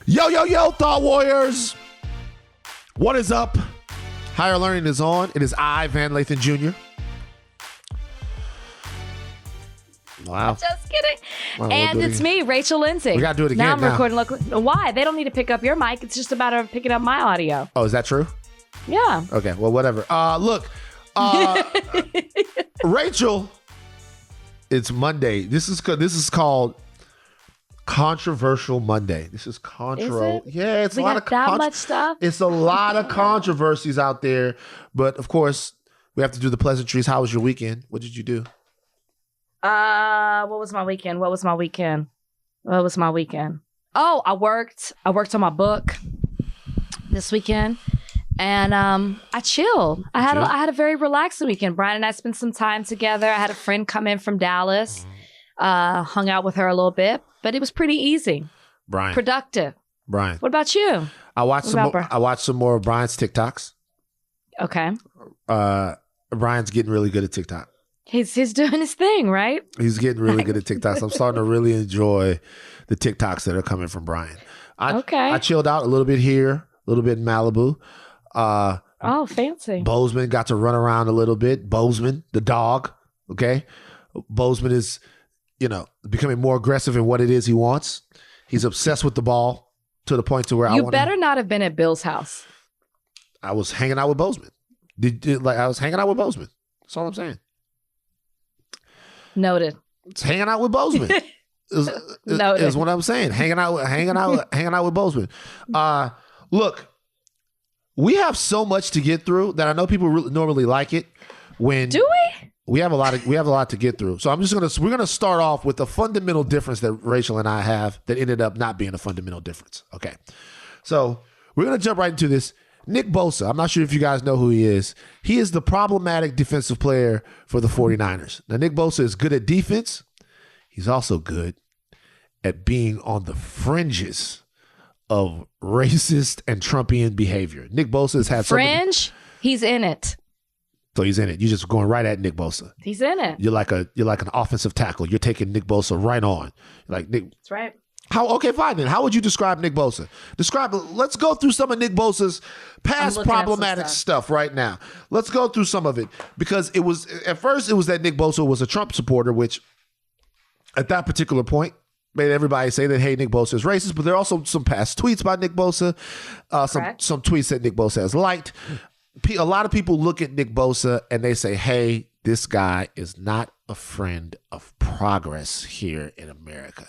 Yo, Thought Warriors. What is up? Higher Learning is on. It is I, Van Lathan Jr. Wow. Just kidding. Well, and it's me, Rachel Lindsay. We got to do it again now. I'm recording locally. Why? They don't need to pick up your mic. It's just a matter of picking up my audio. Oh, is that true? Yeah. Okay, well, whatever. Look, Rachel, it's Monday. This is called Controversial Monday. This is controversial. Yeah, it's we a lot got of that much stuff. It's a lot of controversies out there, but of course, we have to do the pleasantries. How was your weekend? What did you do? What was my weekend? Oh, I worked on my book this weekend, and I chilled. I had a very relaxing weekend. Brian and I spent some time together. I had a friend come in from Dallas, hung out with her a little bit, but it was pretty easy. Brian, productive. Brian, what about you? I watched some more of Brian's TikToks. Okay. Brian's getting really good at TikTok. He's doing his thing, right? He's getting really good at TikToks. I'm starting to really enjoy the TikToks that are coming from Brian. I chilled out a little bit here, a little bit in Malibu. Oh, fancy. Bozeman got to run around a little bit. Bozeman, the dog, okay? Bozeman is, becoming more aggressive in what it is he wants. He's obsessed with the ball to the point to where You better not have been at Bill's house. I was hanging out with Bozeman. I was hanging out with Bozeman. That's all I'm saying. Noted. It's hanging out with Bozeman. is what I'm saying. Hanging out with Bozeman. Look, we have so much to get through that I know people normally like it when. Do we? We have a lot to get through. So we're gonna start off with a fundamental difference that Rachel and I have that ended up not being a fundamental difference. Okay. So we're gonna jump right into this. Nick Bosa, I'm not sure if you guys know who he is. He is the problematic defensive player for the 49ers. Now, Nick Bosa is good at defense. He's also good at being on the fringes of racist and Trumpian behavior. Nick Bosa has had fringe. He's in it. So he's in it. You're just going right at Nick Bosa. He's in it. You're like an offensive tackle. You're taking Nick Bosa right on. Like Nick. That's right. Okay, fine then. How would you describe Nick Bosa? Let's go through some of Nick Bosa's past problematic stuff right now. Let's go through some of it because at first it was that Nick Bosa was a Trump supporter, which at that particular point made everybody say that, hey, Nick Bosa is racist, but there are also some past tweets by Nick Bosa, some tweets that Nick Bosa has liked. A lot of people look at Nick Bosa and they say, hey, this guy is not a friend of progress here in America.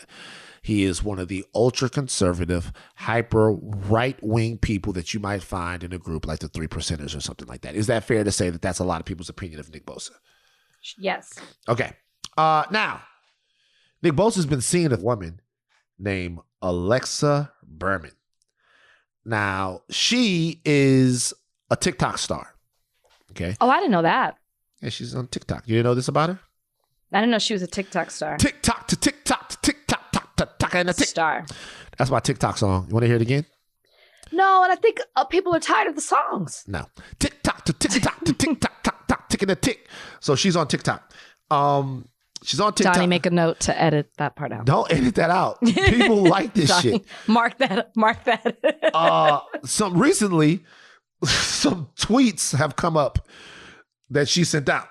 He is one of the ultra-conservative, hyper-right-wing people that you might find in a group like the 3%ers or something like that. Is that fair to say that that's a lot of people's opinion of Nick Bosa? Yes. Okay. Now, Nick Bosa's been seeing a woman named Alexa Berman. Now, she is a TikTok star. Okay. Oh, I didn't know that. Yeah, she's on TikTok. You didn't know this about her? I didn't know she was a TikTok star. TikTok to TikTok to TikTok. And a star. That's my TikTok song. You want to hear it again? No, and I think people are tired of the songs. No. TikTok to TikTok to TikTok, tock, tock, ticking a tick. So she's on TikTok. She's on TikTok. Donnie, make a note to edit that part out. Don't edit that out. People like this Donnie, shit. Mark that. Recently, some tweets have come up that she sent out,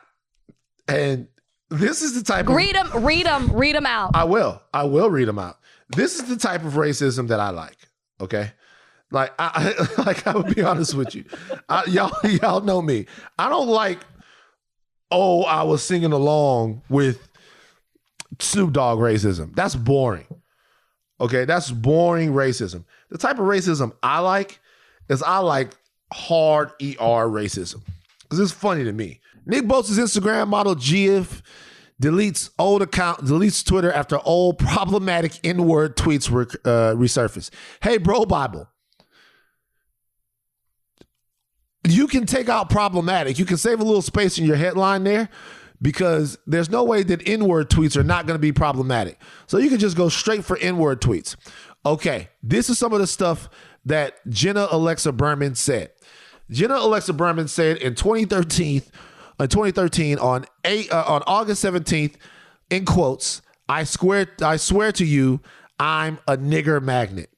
and this is the type of... Read them out. I will read them out. This is the type of racism that I like, okay? Like, I would be honest with you. Y'all know me. I don't like, I was singing along with Snoop Dogg racism. That's boring, okay? That's boring racism. The type of racism I like is hard ER racism because it's funny to me. Nick Bosa's Instagram model GIF deletes Twitter after old problematic N-word tweets were resurfaced. Hey, bro, Bible. You can take out problematic. You can save a little space in your headline there because there's no way that N-word tweets are not going to be problematic. So you can just go straight for N-word tweets. Okay, this is some of the stuff that Jenna Alexa Berman said. Jenna Alexa Berman said in 2013 on August 17th, in quotes, I swear to you, I'm a nigger magnet.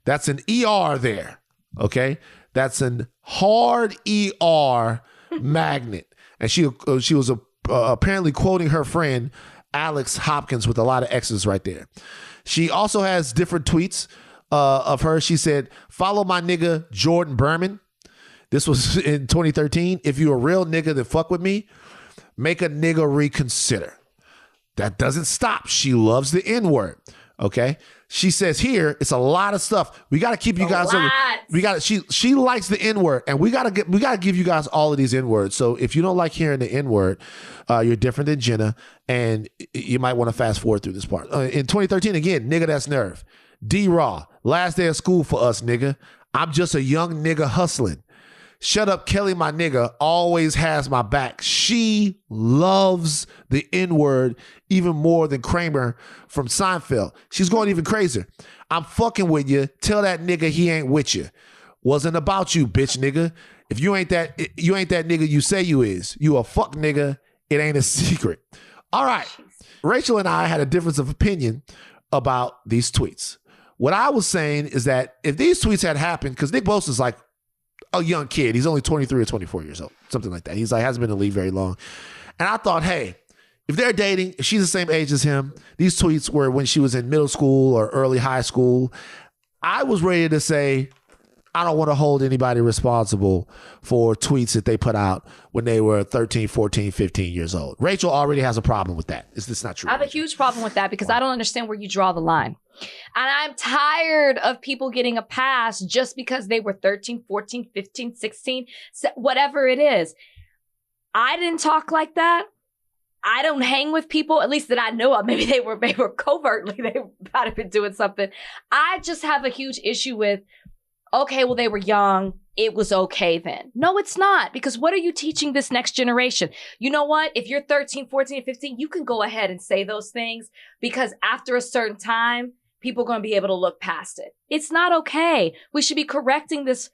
That's an ER there, okay? That's an hard ER magnet. And she was apparently quoting her friend, Alex Hopkins, with a lot of X's right there. She also has different tweets of her. She said, follow my nigga, Jordan Berman. This was in 2013. If you a real nigga that fuck with me, make a nigga reconsider. That doesn't stop. She loves the N-word. Okay. She says here, it's a lot of stuff. We got to keep you guys. She likes the N-word, and we got to give you guys all of these N-words. So if you don't like hearing the N-word, you're different than Jenna, and you might want to fast forward through this part. In 2013, again, nigga, that's nerve. D-Raw, last day of school for us, nigga. I'm just a young nigga hustling. Shut up, Kelly, my nigga, always has my back. She loves the N-word even more than Kramer from Seinfeld. She's going even crazier. I'm fucking with you. Tell that nigga he ain't with you. Wasn't about you, bitch nigga. If you ain't that nigga you say you is. You a fuck nigga. It ain't a secret. All right. Rachel and I had a difference of opinion about these tweets. What I was saying is that if these tweets had happened, because Nick Bosa is like a young kid. He's only 23 or 24 years old, something like that. He's like, hasn't been in the league very long. And I thought, hey, if they're dating, if she's the same age as him, these tweets were when she was in middle school or early high school. I was ready to say, I don't want to hold anybody responsible for tweets that they put out when they were 13, 14, 15 years old. Rachel already has a problem with that. Is this not true? I have a huge problem with that because I don't understand where you draw the line. And I'm tired of people getting a pass just because they were 13, 14, 15, 16, whatever it is. I didn't talk like that. I don't hang with people, at least that I know of. Maybe they were covertly, they might have been doing something. I just have a huge issue with, okay, well, they were young. It was okay then. No, it's not. Because what are you teaching this next generation? You know what? If you're 13, 14, 15, you can go ahead and say those things because after a certain time, people are going to be able to look past it. It's not okay. We should be correcting this,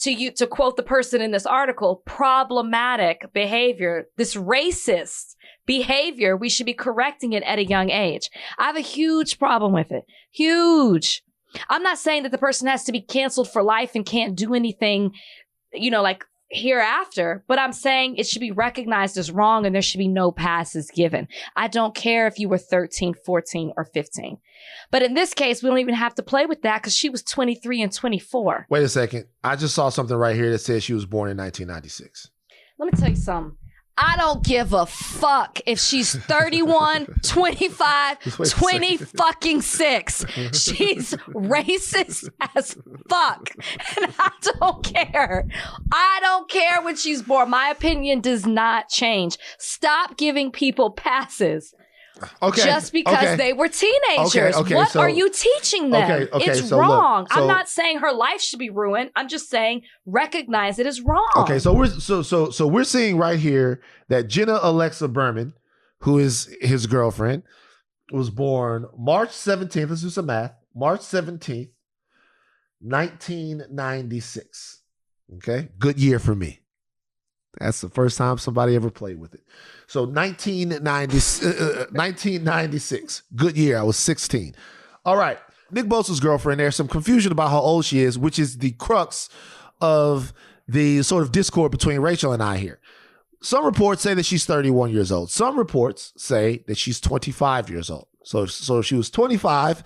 to quote the person in this article, problematic behavior, this racist behavior. We should be correcting it at a young age. I have a huge problem with it. Huge. I'm not saying that the person has to be canceled for life and can't do anything, like hereafter, but I'm saying it should be recognized as wrong and there should be no passes given. I don't care if you were 13, 14, or 15. But in this case, we don't even have to play with that because she was 23 and 24. Wait a second. I just saw something right here that says she was born in 1996. Let me tell you something. I don't give a fuck if she's 31, 25, 20 fucking 6. She's racist as fuck. And I don't care. I don't care when she's born. My opinion does not change. Stop giving people passes. Okay. Just because they were teenagers. What are you teaching them? It's wrong. I'm not saying her life should be ruined. I'm just saying recognize it as wrong. Okay, so we're seeing right here that Jenna Alexa Berman, who is his girlfriend, was born March 17th. Let's do some math. March 17th, 1996. Okay, good year for me. That's the first time somebody ever played with it. So 1996, good year. I was 16. All right. Nick Bosa's girlfriend, there's some confusion about how old she is, which is the crux of the sort of discord between Rachel and I here. Some reports say that she's 31 years old. Some reports say that she's 25 years old. So if she was 25,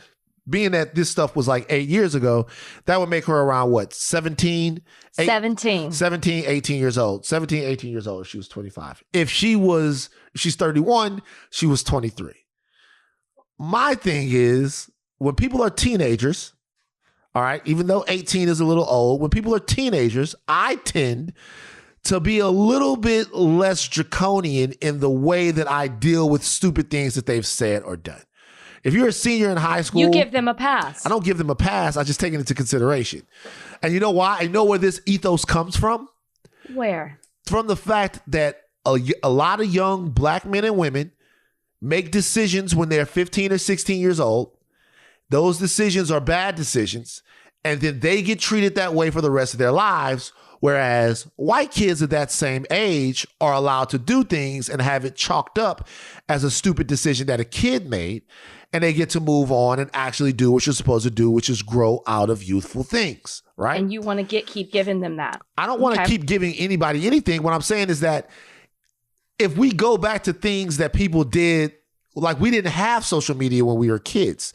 being that this stuff was like 8 years ago, that would make her around what, 17? 17, 18 years old. 17, 18 years old if she was 25. If she's 31, she was 23. My thing is, when people are teenagers, all right, even though 18 is a little old, when people are teenagers, I tend to be a little bit less draconian in the way that I deal with stupid things that they've said or done. If you're a senior in high school, you give them a pass. I don't give them a pass. I just take it into consideration. And you know why? I know where this ethos comes from. Where? From the fact that a lot of young black men and women make decisions when they're 15 or 16 years old. Those decisions are bad decisions. And then they get treated that way for the rest of their lives. Whereas white kids at that same age are allowed to do things and have it chalked up as a stupid decision that a kid made. and they get to move on and actually do what you're supposed to do, which is grow out of youthful things, right? And you want to keep giving them that. I don't want to keep giving anybody anything. What I'm saying is that if we go back to things that people did, like we didn't have social media when we were kids.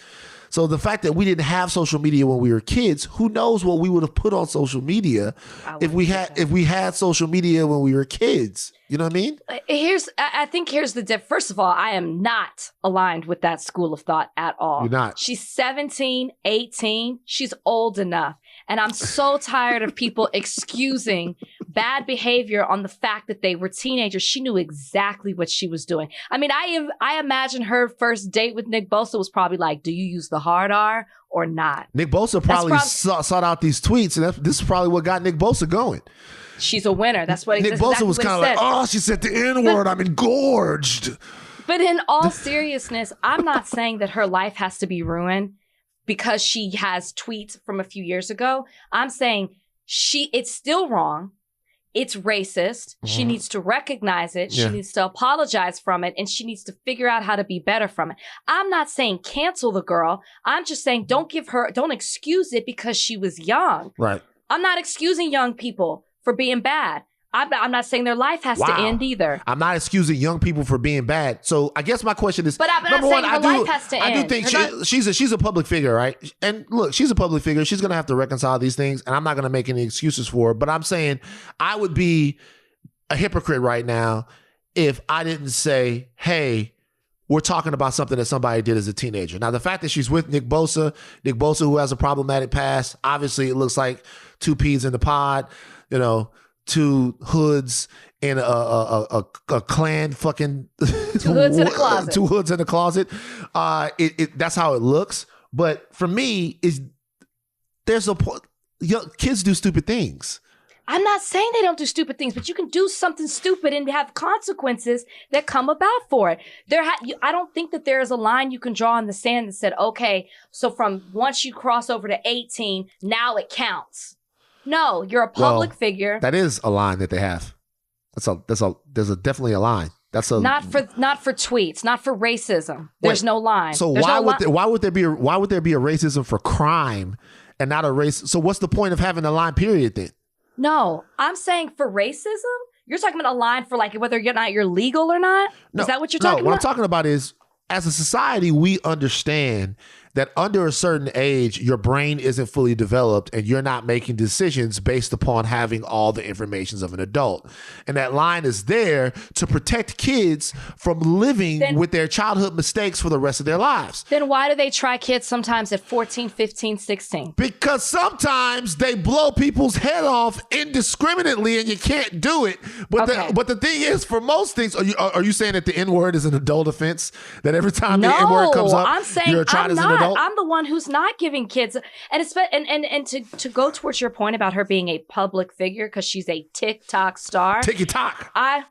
So the fact that we didn't have social media when we were kids, who knows what we would have put on social media if we had social media when we were kids. You know what I mean? I think here's the diff. First of all, I am not aligned with that school of thought at all. You're not. She's 17, 18. She's old enough. And I'm so tired of people excusing bad behavior on the fact that they were teenagers. She knew exactly what she was doing. I mean, I imagine her first date with Nick Bosa was probably like, do you use the hard R or not? Nick Bosa probably sought out these tweets, and this is probably what got Nick Bosa going. She's a winner. That's what Nick Bosa was kind of like, oh, she said the N-word. I'm engorged. But in all seriousness, I'm not saying that her life has to be ruined because she has tweets from a few years ago. I'm saying it's still wrong. It's racist. She needs to recognize it. She needs to apologize from it. And she needs to figure out how to be better from it. I'm not saying cancel the girl. I'm just saying don't excuse it because she was young. Right. I'm not excusing young people for being bad. I'm not saying their life has to end either. I'm not excusing young people for being bad. So I guess my question is, but I'm not saying her life has to end. I do think she's a public figure, right? And look, she's a public figure. She's going to have to reconcile these things, and I'm not going to make any excuses for her. But I'm saying I would be a hypocrite right now if I didn't say, hey, we're talking about something that somebody did as a teenager. Now, the fact that she's with Nick Bosa who has a problematic past, obviously it looks like two peas in the pod, you know, two hoods in a clan fucking two hoods in a closet. Two hoods in a closet. That's how it looks. But for me, there's a point. Kids do stupid things. I'm not saying they don't do stupid things, but you can do something stupid and have consequences that come about for it. I don't think that there is a line you can draw in the sand that said, okay, so from once you cross over to 18, now it counts. No, you're a public figure. That is a line that they have. There's definitely a line. That's a not for tweets, not for racism. There's no line. So why would there be a racism for crime and not a race? So what's the point of having a line period then? No, I'm saying for racism, you're talking about a line for like whether you're legal or not. No, is that what you're talking about? What I'm talking about is, as a society, we understand that under a certain age, your brain isn't fully developed and you're not making decisions based upon having all the information of an adult. And that line is there to protect kids from living with their childhood mistakes for the rest of their lives. Then why do they try kids sometimes at 14, 15, 16? Because sometimes they blow people's head off indiscriminately and you can't do it. But the thing is, for most things, are you saying that the N-word is an adult offense? That every time the N-word comes up, I'm saying you're tried as an adult? I'm the one who's not giving kids, and to go towards your point about her being a public figure because she's a TikTok star. TikTok. I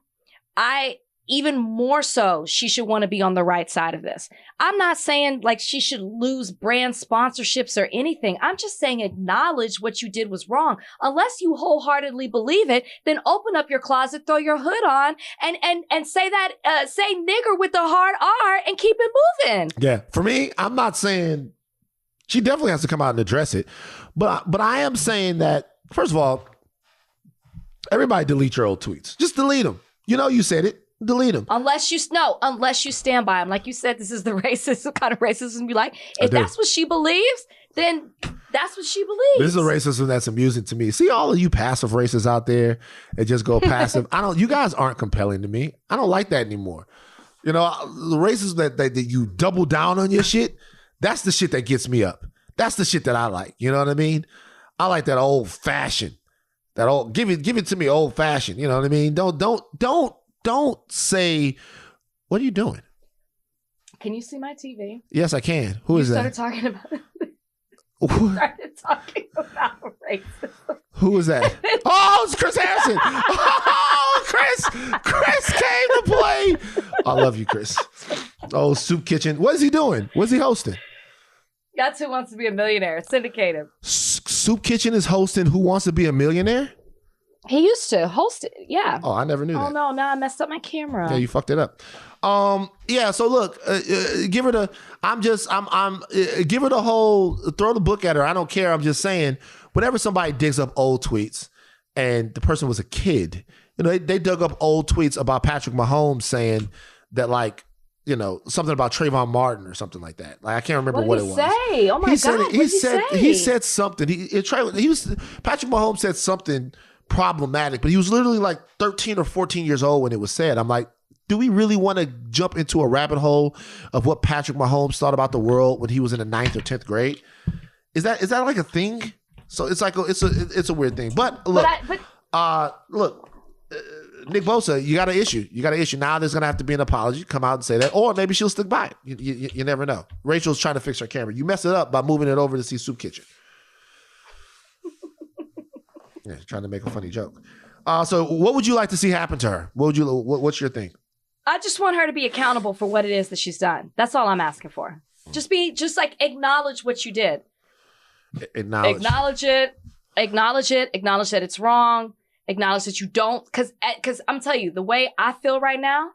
even more so, she should want to be on the right side of this. I'm not saying like she should lose brand sponsorships or anything. I'm just saying acknowledge what you did was wrong. Unless you wholeheartedly believe it, then open up your closet, throw your hood on, and say that say nigger with the hard R and keep it moving. Yeah, for me, I'm not saying she definitely has to come out and address it, but I am saying that first of all, everybody delete your old tweets. Just delete them. You know, you said it. Delete them. Unless you stand by them. Like you said, this is the racist kind of racism. Be like, if that's what she believes, then that's what she believes. This is a racism that's amusing to me. See all of you passive racists out there that just go passive. You guys aren't compelling to me. I don't like that anymore. You know, the racism that you double down on your shit, that's the shit that gets me up. That's the shit that I like. You know what I mean? I like that old fashioned. That old give it to me old fashioned. You know what I mean? Don't say, what are you doing? Can you see my TV? Yes, I can. Who is that? Started talking about racism. Who is that? Oh, it's Chris Harrison. Oh, Chris came to play. I love you, Chris. Oh, Soup Kitchen. What is he doing? What's he hosting? That's Who Wants to Be a Millionaire. Syndicated. Soup Kitchen is hosting Who Wants to Be a Millionaire? He used to host it. Yeah. Oh, I never knew that. Oh no, now I messed up my camera. Yeah, you fucked it up. Yeah. So look, give her the. Give her the whole. Throw the book at her. I don't care. I'm just saying. Whenever somebody digs up old tweets, and the person was a kid, they dug up old tweets about Patrick Mahomes saying that something about Trayvon Martin or something like that. Like I can't remember what it was. Say? Oh my God! What did he say? He said something. Patrick Mahomes said something problematic, but he was literally like 13 or 14 years old when it was said. I'm like, do we really want to jump into a rabbit hole of what Patrick Mahomes thought about the world when he was in the 9th or 10th grade? Is that like a thing? So it's like it's a weird thing. But look, Nick Bosa, you got an issue. Now there's gonna have to be an apology. Come out and say that, or maybe she'll stick by it. You never know. Rachel's trying to fix her camera. You mess it up by moving it over to see Soup Kitchen. Yeah, trying to make a funny joke. So what would you like to see happen to her? What's your thing? I just want her to be accountable for what it is that she's done. That's all I'm asking for. Just acknowledge what you did. Acknowledge it. Acknowledge that it's wrong. Acknowledge that you don't, because I'm telling you, the way I feel right now,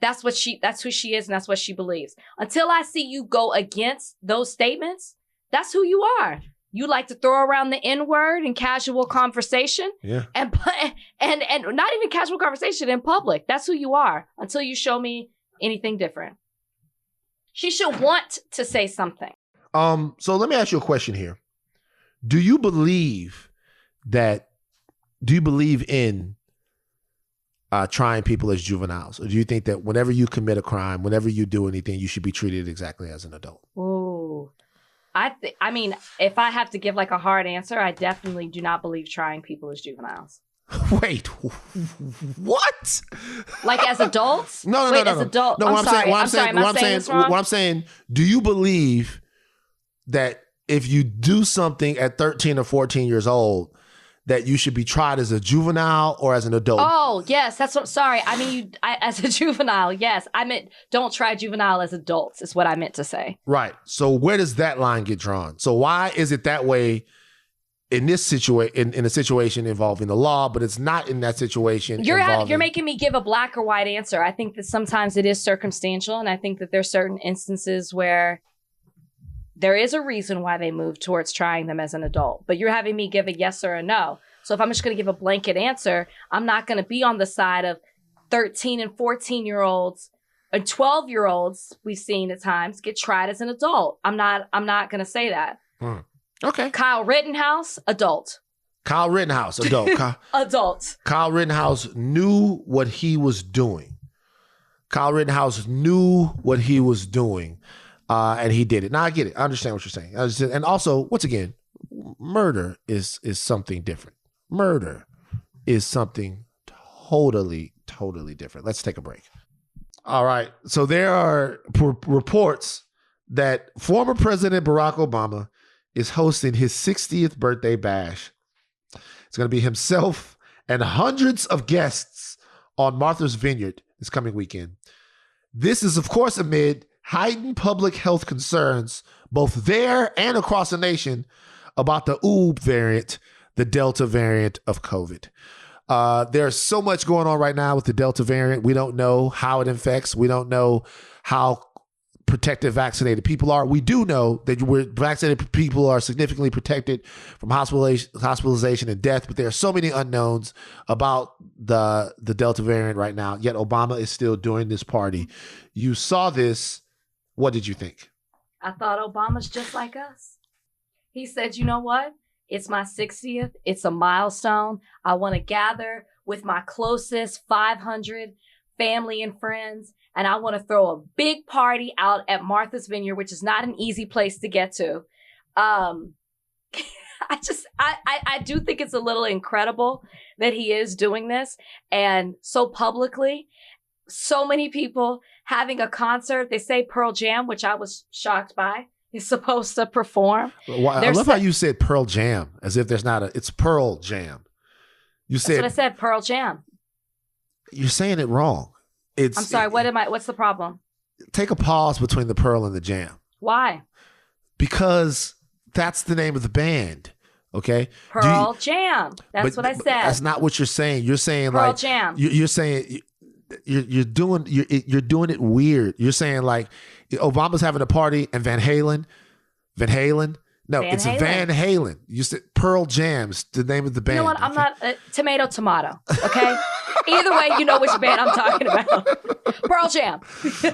that's who she is, and that's what she believes. Until I see you go against those statements, that's who you are. You like to throw around the N-word in casual conversation, and not even casual conversation in public. That's who you are until you show me anything different. She should want to say something. So let me ask you a question here. Do you believe in trying people as juveniles? Or do you think that whenever you commit a crime, whenever you do anything, you should be treated exactly as an adult? Ooh. I mean, if I have to give like a hard answer, I definitely do not believe trying people as juveniles. Wait, what? Like as adults? No. As adults. No, what I'm saying, do you believe that if you do something at 13 or 14 years old, that you should be tried as a juvenile or as an adult? Oh, yes. That's what, sorry. I mean, as a juvenile, yes. I meant don't try juvenile as adults is what I meant to say. Right. So where does that line get drawn? So why is it that way in this situation, in a situation involving the law, but it's not in that situation? You're making me give a black or white answer. I think that sometimes it is circumstantial, and I think that there's certain instances where there is a reason why they move towards trying them as an adult, but you're having me give a yes or a no. So if I'm just going to give a blanket answer, I'm not going to be on the side of 13 and 14-year-olds and 12-year-olds we've seen at times get tried as an adult. I'm not going to say that. Okay. Kyle Rittenhouse, adult. Adult. Adult. Kyle Rittenhouse knew what he was doing. And he did it. Now I get it. I understand what you're saying. And also, once again, murder is something different. Murder is something totally different. Let's take a break. All right. So there are reports that former President Barack Obama is hosting his 60th birthday bash. It's going to be himself and hundreds of guests on Martha's Vineyard this coming weekend. This is, of course, amid heightened public health concerns, both there and across the nation, about the variant, the Delta variant of COVID. There's so much going on right now with the Delta variant. We don't know how it infects. We don't know how protected vaccinated people are. We do know that vaccinated people are significantly protected from hospitalization and death, but there are so many unknowns about the Delta variant right now, yet Obama is still doing this party. You saw this. What did you think? I thought Obama's just like us. He said, you know what? It's my 60th. It's a milestone. I want to gather with my closest 500 family and friends, and I want to throw a big party out at Martha's Vineyard, which is not an easy place to get to. I do think it's a little incredible that he is doing this, and so publicly. So many people having a concert. They say Pearl Jam, which I was shocked by, is supposed to perform. Well, I love how you said Pearl Jam, as if there's not it's Pearl Jam. That's what I said, Pearl Jam. You're saying it wrong. I'm sorry, what's the problem? Take a pause between the Pearl and the Jam. Why? Because that's the name of the band. Okay, Pearl Jam. That's what I said. That's not what you're saying. You're saying Pearl like Jam. You're saying you're doing it weird. You're saying like Obama's having a party and Van Halen. No, it's Van Halen. You said Pearl Jam's the name of the band. You know what? I'm not tomato. Okay. Either way, you know which band I'm talking about. Pearl Jam.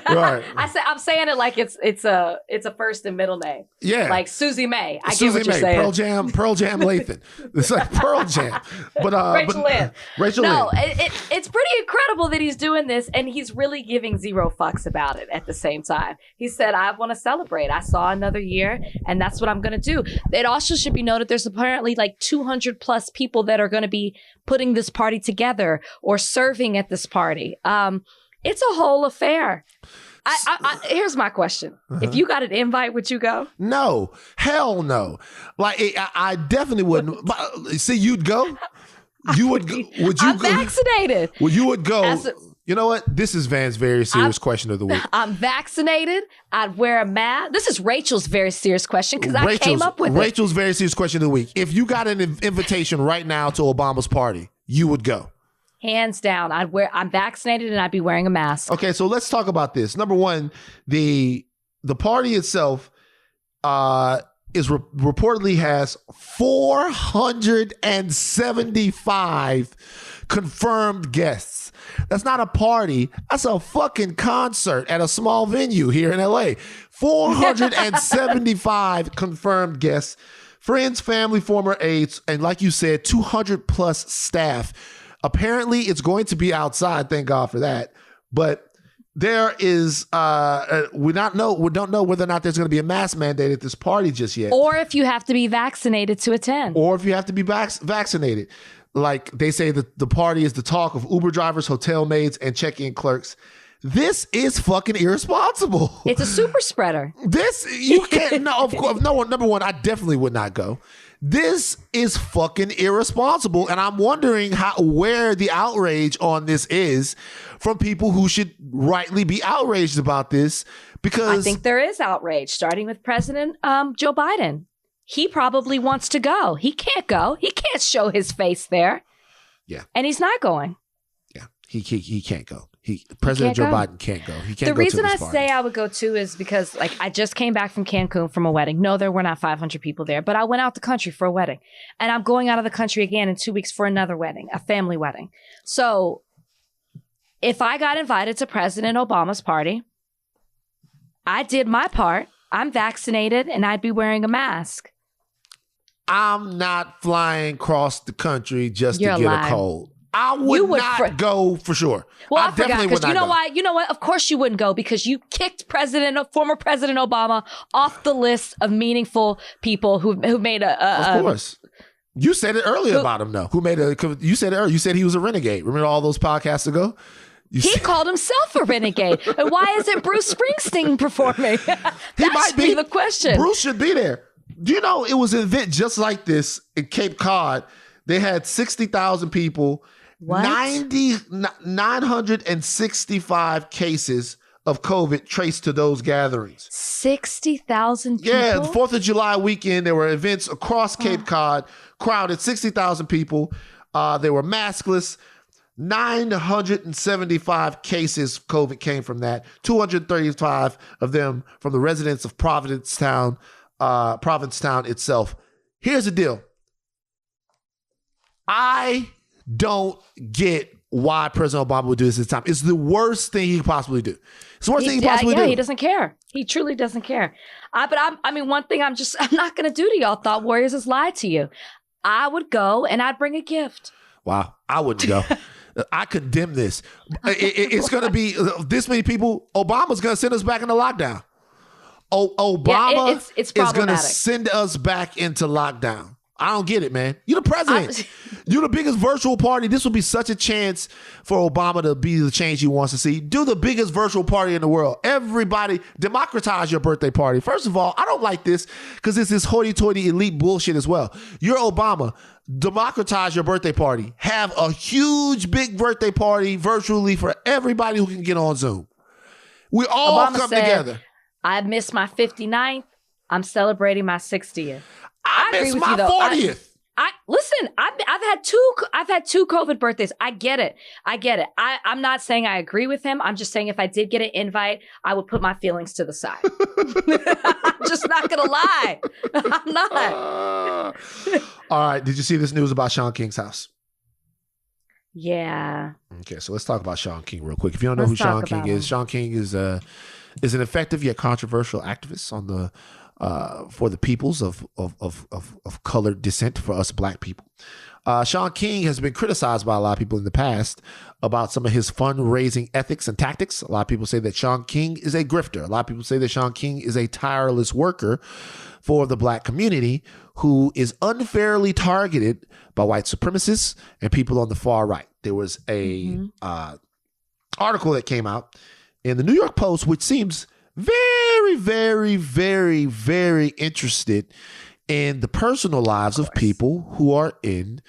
Right. I'm saying it like it's a first and middle name. Yeah. Like Susie May. I Susie get what you're May, saying. Pearl Jam Lathan. It's like Pearl Jam. But Rachel Lynn. Rachel No, Lynn. it's pretty incredible that he's doing this, and he's really giving zero fucks about it at the same time. He said, I want to celebrate. I saw another year, and that's what I'm going to do. It also should be noted there's apparently like 200 plus people that are going to be putting this party together or serving at this party. It's a whole affair. Here's my question. If you got an invite, would you go? No. Hell no. Like, I definitely wouldn't. See, you'd go? You would go? Would you I'm go? vaccinated. Well, you would go. You know what? This is Van's very serious question of the week. I'm vaccinated. I'd wear a mask. This is Rachel's very serious question because I came up with Rachel's very serious question of the week. If you got an invitation right now to Obama's party, you would go. Hands down. I'm vaccinated and I'd be wearing a mask. Okay, so let's talk about this. Number one, the party itself reportedly has 475 confirmed guests. That's not a party. That's a fucking concert at a small venue here in LA. 475 confirmed guests, friends, family, former aides, and like you said, 200 plus staff. Apparently, it's going to be outside. Thank God for that. But there is, we don't know whether or not there's going to be a mask mandate at this party just yet. Or if you have to be vaccinated to attend. Or if you have to be vaccinated. Like they say that the party is the talk of Uber drivers, hotel maids, and check-in clerks. This is fucking irresponsible. It's a super spreader. You can't, no, of course, no one, number one, I definitely would not go. This is fucking irresponsible. And I'm wondering where the outrage on this is from people who should rightly be outraged about this, because I think there is outrage, starting with President Joe Biden. He probably wants to go. He can't go. He can't show his face there. Yeah. And he's not going. Yeah. He can't go. President Joe Biden can't go. He can't the go reason to this I party. say I would go too is because like I just came back from Cancun from a wedding. No, there were not 500 people there, but I went out the country for a wedding. And I'm going out of the country again in 2 weeks for another wedding, a family wedding. So if I got invited to President Obama's party, I did my part. I'm vaccinated and I'd be wearing a mask. I'm not flying across the country just You're to get lying. a cold. I would not go for sure. Well, I definitely forgot, because you know go. why? You know what? Of course you wouldn't go, because you kicked former President Obama off the list of meaningful people who made Of course. You said it earlier about him, though. You said it earlier. You said he was a renegade. Remember all those podcasts ago? He called himself a renegade. And why isn't Bruce Springsteen performing? That might be the question. Bruce should be there. Do you know it was an event just like this in Cape Cod? They had 60,000 people, 965 cases of COVID traced to those gatherings. 60,000 people? Yeah, the 4th of July weekend, there were events across Cape Cod, crowded 60,000 people. They were maskless. 975 cases of COVID came from that. 235 of them from the residents of Provincetown itself. Here's the deal. I don't get why President Obama would do this at this time. It's the worst thing he could possibly do. It's the worst thing he could possibly do. He doesn't care. He truly doesn't care. One thing I'm not going to do to y'all thought warriors is lie to you. I would go and I'd bring a gift. Wow. I wouldn't go. I condemn this. It's going to be this many people. Obama's going to send us back into lockdown. Obama it's is going to send us back into lockdown. I don't get it, man. You're the president. You're the biggest virtual party. This will be such a chance for Obama to be the change he wants to see. Do the biggest virtual party in the world. Everybody, democratize your birthday party. First of all, I don't like this because it's this hoity-toity elite bullshit as well. You're Obama. Democratize your birthday party. Have a huge, big birthday party virtually for everybody who can get on Zoom. We all Obama come said, together. I missed my 59th. I'm celebrating my 60th. I missed my 40th. Listen, I've had two COVID birthdays. I get it. I'm not saying I agree with him. I'm just saying if I did get an invite, I would put my feelings to the side. I'm just not gonna lie. I'm not. All right. Did you see this news about Shaun King's house? Yeah. Okay, so let's talk about Shaun King real quick. If you don't know who Shaun King is, Shaun King is an effective yet controversial activist on the for the peoples of colored descent, for us black people. Shaun King has been criticized by a lot of people in the past about some of his fundraising ethics and tactics. A lot of people say that Shaun King is a grifter. A lot of people say that Shaun King is a tireless worker for the black community who is unfairly targeted by white supremacists and people on the far right. There was a article that came out in the New York Post, which seems very, very, very, very interested in the personal lives of people who are in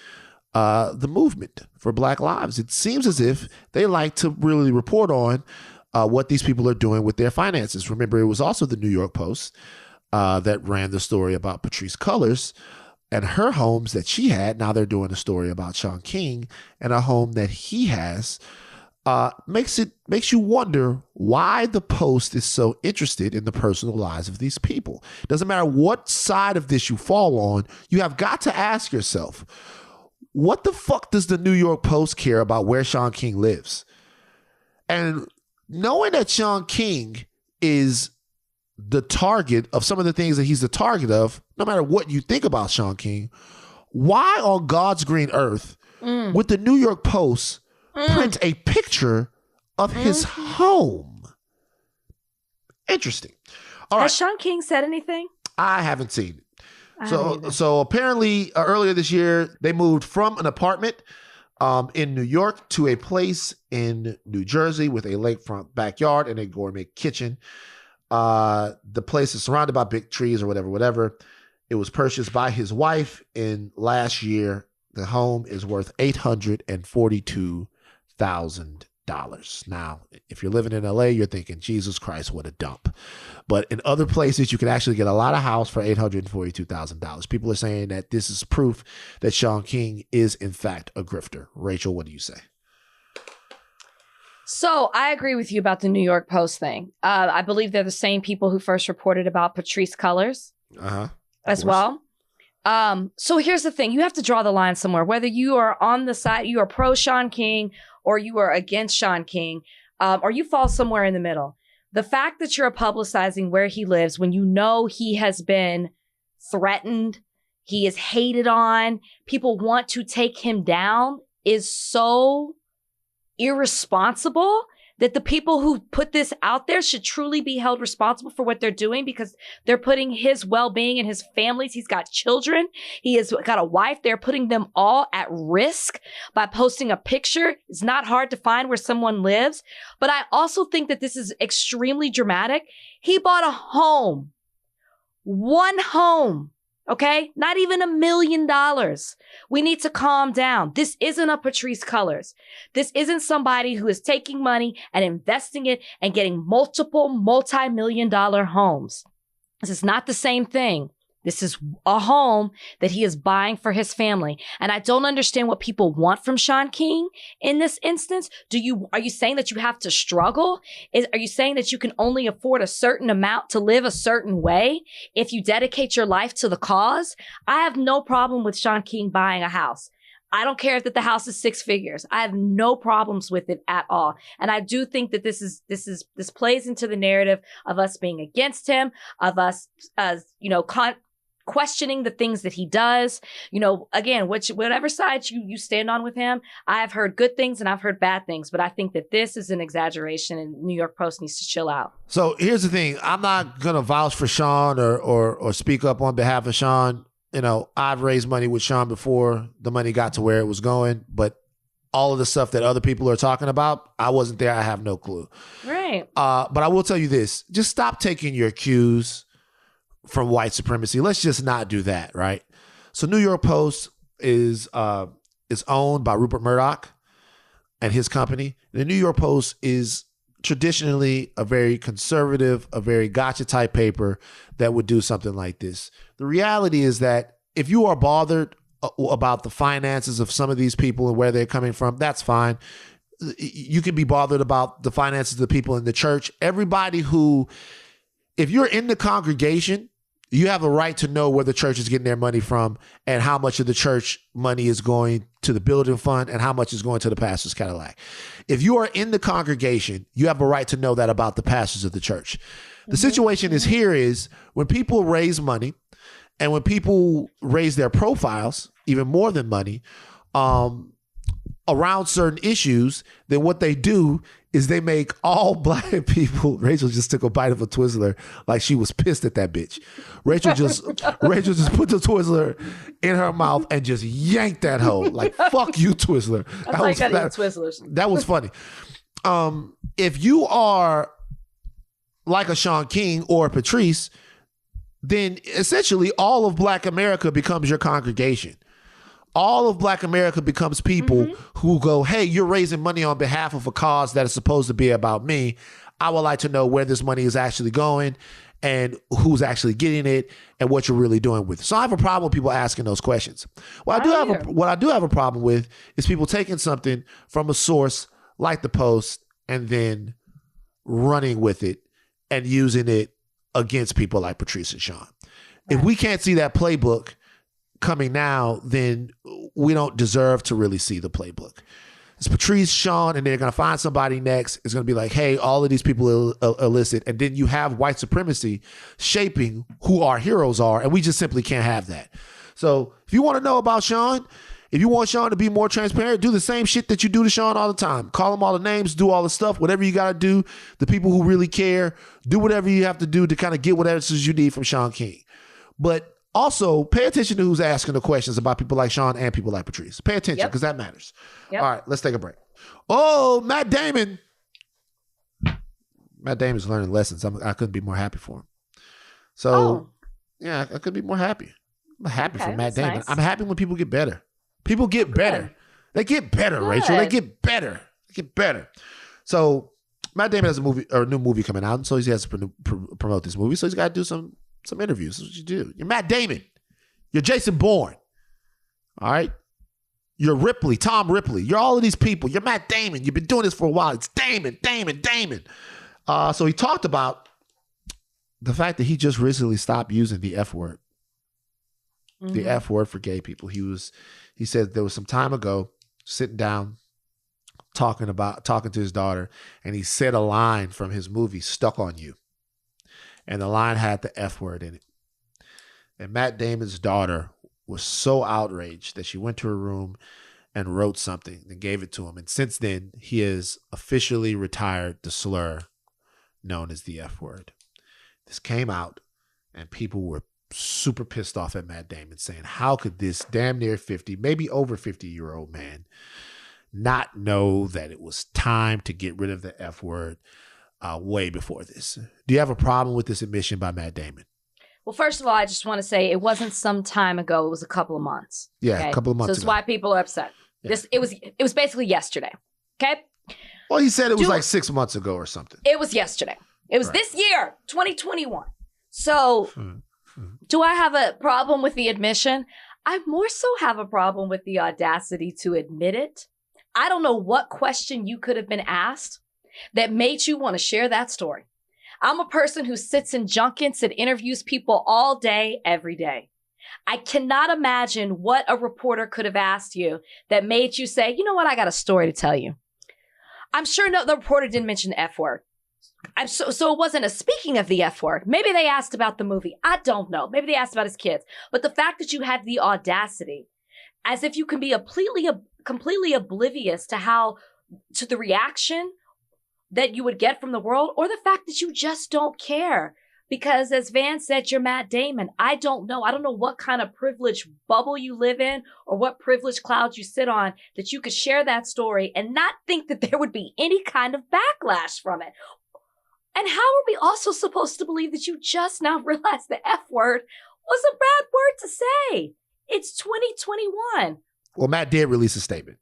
the movement for Black lives. It seems as if they like to really report on what these people are doing with their finances. Remember, it was also the New York Post that ran the story about Patrisse Cullors and her homes that she had. Now they're doing a story about Shaun King and a home that he has. Makes you wonder why the Post is so interested in the personal lives of these people. Doesn't matter what side of this you fall on, you have got to ask yourself, what the fuck does the New York Post care about where Shaun King lives? And knowing that Shaun King is the target of some of the things that he's the target of, no matter what you think about Shaun King, why on God's green earth would the New York Post print a picture of his home? Interesting. All right. Has Shaun King said anything? I haven't seen it. So apparently earlier this year, they moved from an apartment in New York to a place in New Jersey with a lakefront backyard and a gourmet kitchen. The place is surrounded by big trees or whatever. It was purchased by his wife in last year. The home is worth $842,000. Now, if you're living in LA, you're thinking, Jesus Christ, what a dump. But in other places, you can actually get a lot of house for $842,000. People are saying that this is proof that Shaun King is, in fact, a grifter. Rachel, what do you say? So I agree with you about the New York Post thing. I believe they're the same people who first reported about Patrisse Cullors as well. So here's the thing. You have to draw the line somewhere, whether you are on the side, you are pro Shaun King or you are against Shaun King, or you fall somewhere in the middle. The fact that you're publicizing where he lives when you know he has been threatened, he is hated on, people want to take him down is so irresponsible that the people who put this out there should truly be held responsible for what they're doing, because they're putting his well-being and his families. He's got children. He has got a wife. They're putting them all at risk by posting a picture. It's not hard to find where someone lives. But I also think that this is extremely dramatic. He bought a home, one home. Okay? Not even $1 million. We need to calm down. This isn't a Patrisse Cullors. This isn't somebody who is taking money and investing it and getting multiple multi-million-dollar homes. This is not the same thing. This is a home that he is buying for his family. And I don't understand what people want from Shaun King in this instance. Are you saying that you have to struggle? Are you saying that you can only afford a certain amount to live a certain way if you dedicate your life to the cause? I have no problem with Shaun King buying a house. I don't care that the house is 6 figures. I have no problems with it at all. And I do think that this plays into the narrative of us being against him, of us, questioning the things that he does. Again, whatever side you stand on with him, I have heard good things and I've heard bad things, but I think that this is an exaggeration and New York Post needs to chill out. So here's the thing. I'm not going to vouch for Shaun or speak up on behalf of Shaun. I've raised money with Shaun before the money got to where it was going, but all of the stuff that other people are talking about, I wasn't there. I have no clue. Right. But I will tell you this. Just stop taking your cues from white supremacy. Let's just not do that, right? So New York Post is owned by Rupert Murdoch and his company. The New York Post is traditionally a very conservative, a very gotcha type paper that would do something like this. The reality is that if you are bothered about the finances of some of these people and where they're coming from. That's fine. You can be bothered about the finances of the people in the church. Everybody who, if you're in the congregation, you have a right to know where the church is getting their money from and how much of the church money is going to the building fund and how much is going to the pastor's Cadillac. If you are in the congregation, you have a right to know that about the pastors of the church. The situation is here is when people raise money and when people raise their profiles, even more than money, around certain issues, then what they do is they make all black people. Rachel just took a bite of a Twizzler like she was pissed at that bitch. Rachel just put the Twizzler in her mouth and just yanked that hoe like, fuck you, Twizzler. That was funny. If you are like a Shaun King or a Patrice, then essentially all of Black America becomes your congregation. All of Black America becomes people who go, hey, you're raising money on behalf of a cause that is supposed to be about me. I would like to know where this money is actually going and who's actually getting it and what you're really doing with it. So I have a problem with people asking those questions. What I do have a problem with is people taking something from a source like the Post and then running with it and using it against people like Patrice and Shaun. If we can't see that playbook coming now, then we don't deserve to really see the playbook. It's Patrice, Shaun, and they're going to find somebody next. It's going to be like, hey, all of these people are illicit. And then you have white supremacy shaping who our heroes are. And we just simply can't have that. So if you want to know about Shaun, if you want Shaun to be more transparent, do the same shit that you do to Shaun all the time. Call him all the names, do all the stuff, whatever you got to do. The people who really care, do whatever you have to do to kind of get whatever you need from Shaun King. But also, pay attention to who's asking the questions about people like Shaun and people like Patrice. Pay attention, because that matters. All right, let's take a break. Oh, Matt Damon. Matt Damon's learning lessons. I couldn't be more happy for him. So, yeah, I could be more happy. I'm happy for Matt Damon. Nice. I'm happy when people get better. People get better. They get better, Rachel. They get better. They get better. So, Matt Damon has a new movie coming out, and so he has to promote this movie. So he's got to do some interviews. That's what you do. You're Matt Damon. You're Jason Bourne. All right? You're Ripley, Tom Ripley. You're all of these people. You're Matt Damon. You've been doing this for a while. It's Damon. So he talked about the fact that he just recently stopped using the F word. The F word for gay people. He said there was some time ago sitting down talking to his daughter, and he said a line from his movie Stuck on You. And the line had the F word in it. And Matt Damon's daughter was so outraged that she went to her room and wrote something and gave it to him. And since then, he has officially retired the slur known as the F word. This came out, and people were super pissed off at Matt Damon, saying, how could this damn near 50, maybe over 50-year-old man not know that it was time to get rid of the F word way before this? Do you have a problem with this admission by Matt Damon? Well, first of all, I just want to say it wasn't some time ago. It was a couple of months. Yeah, okay? A couple of months ago. So it's why people are upset. Yeah. It was basically yesterday. Okay? Well, he said it was like 6 months ago or something. It was yesterday. It was this year, 2021. So do I have a problem with the admission? I more so have a problem with the audacity to admit it. I don't know what question you could have been asked that made you want to share that story. I'm a person who sits in junkets and interviews people all day, every day. I cannot imagine what a reporter could have asked you that made you say, you know what, I got a story to tell you. I'm sure the reporter didn't mention the F word. So it wasn't a speaking of the F word. Maybe they asked about the movie. I don't know. Maybe they asked about his kids. But the fact that you had the audacity, as if you can be completely oblivious to the reaction that you would get from the world, or the fact that you just don't care. Because as Van said, you're Matt Damon. I don't know. I don't know what kind of privileged bubble you live in or what privileged cloud you sit on that you could share that story and not think that there would be any kind of backlash from it. And how are we also supposed to believe that you just now realized the F word was a bad word to say? It's 2021. Well, Matt did release a statement.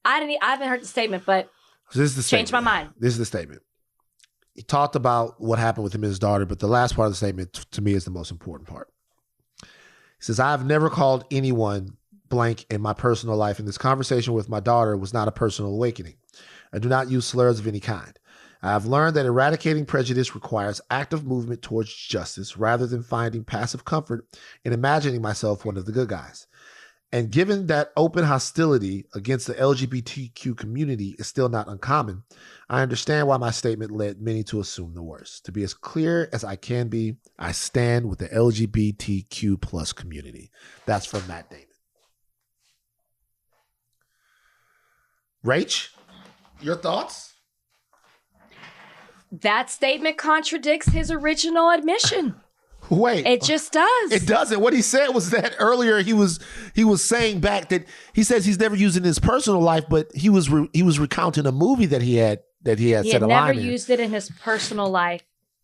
I haven't heard the statement, but so this is the changed my mind. This is the statement. He talked about what happened with him and his daughter, but the last part of the statement to me is the most important part. He says, I've never called anyone blank in my personal life, and this conversation with my daughter was not a personal awakening. I do not use slurs of any kind. I have learned that eradicating prejudice requires active movement towards justice rather than finding passive comfort in imagining myself one of the good guys. And given that open hostility against the LGBTQ community is still not uncommon, I understand why my statement led many to assume the worst. To be as clear as I can be, I stand with the LGBTQ plus community. That's from Matt Damon. Rach, your thoughts? That statement contradicts his original admission. Wait, it just does. It doesn't. What he said was that earlier he was saying back that he says he's never used it in his personal life, but he was recounting a movie that he had said a line in. He had never used it in his personal life.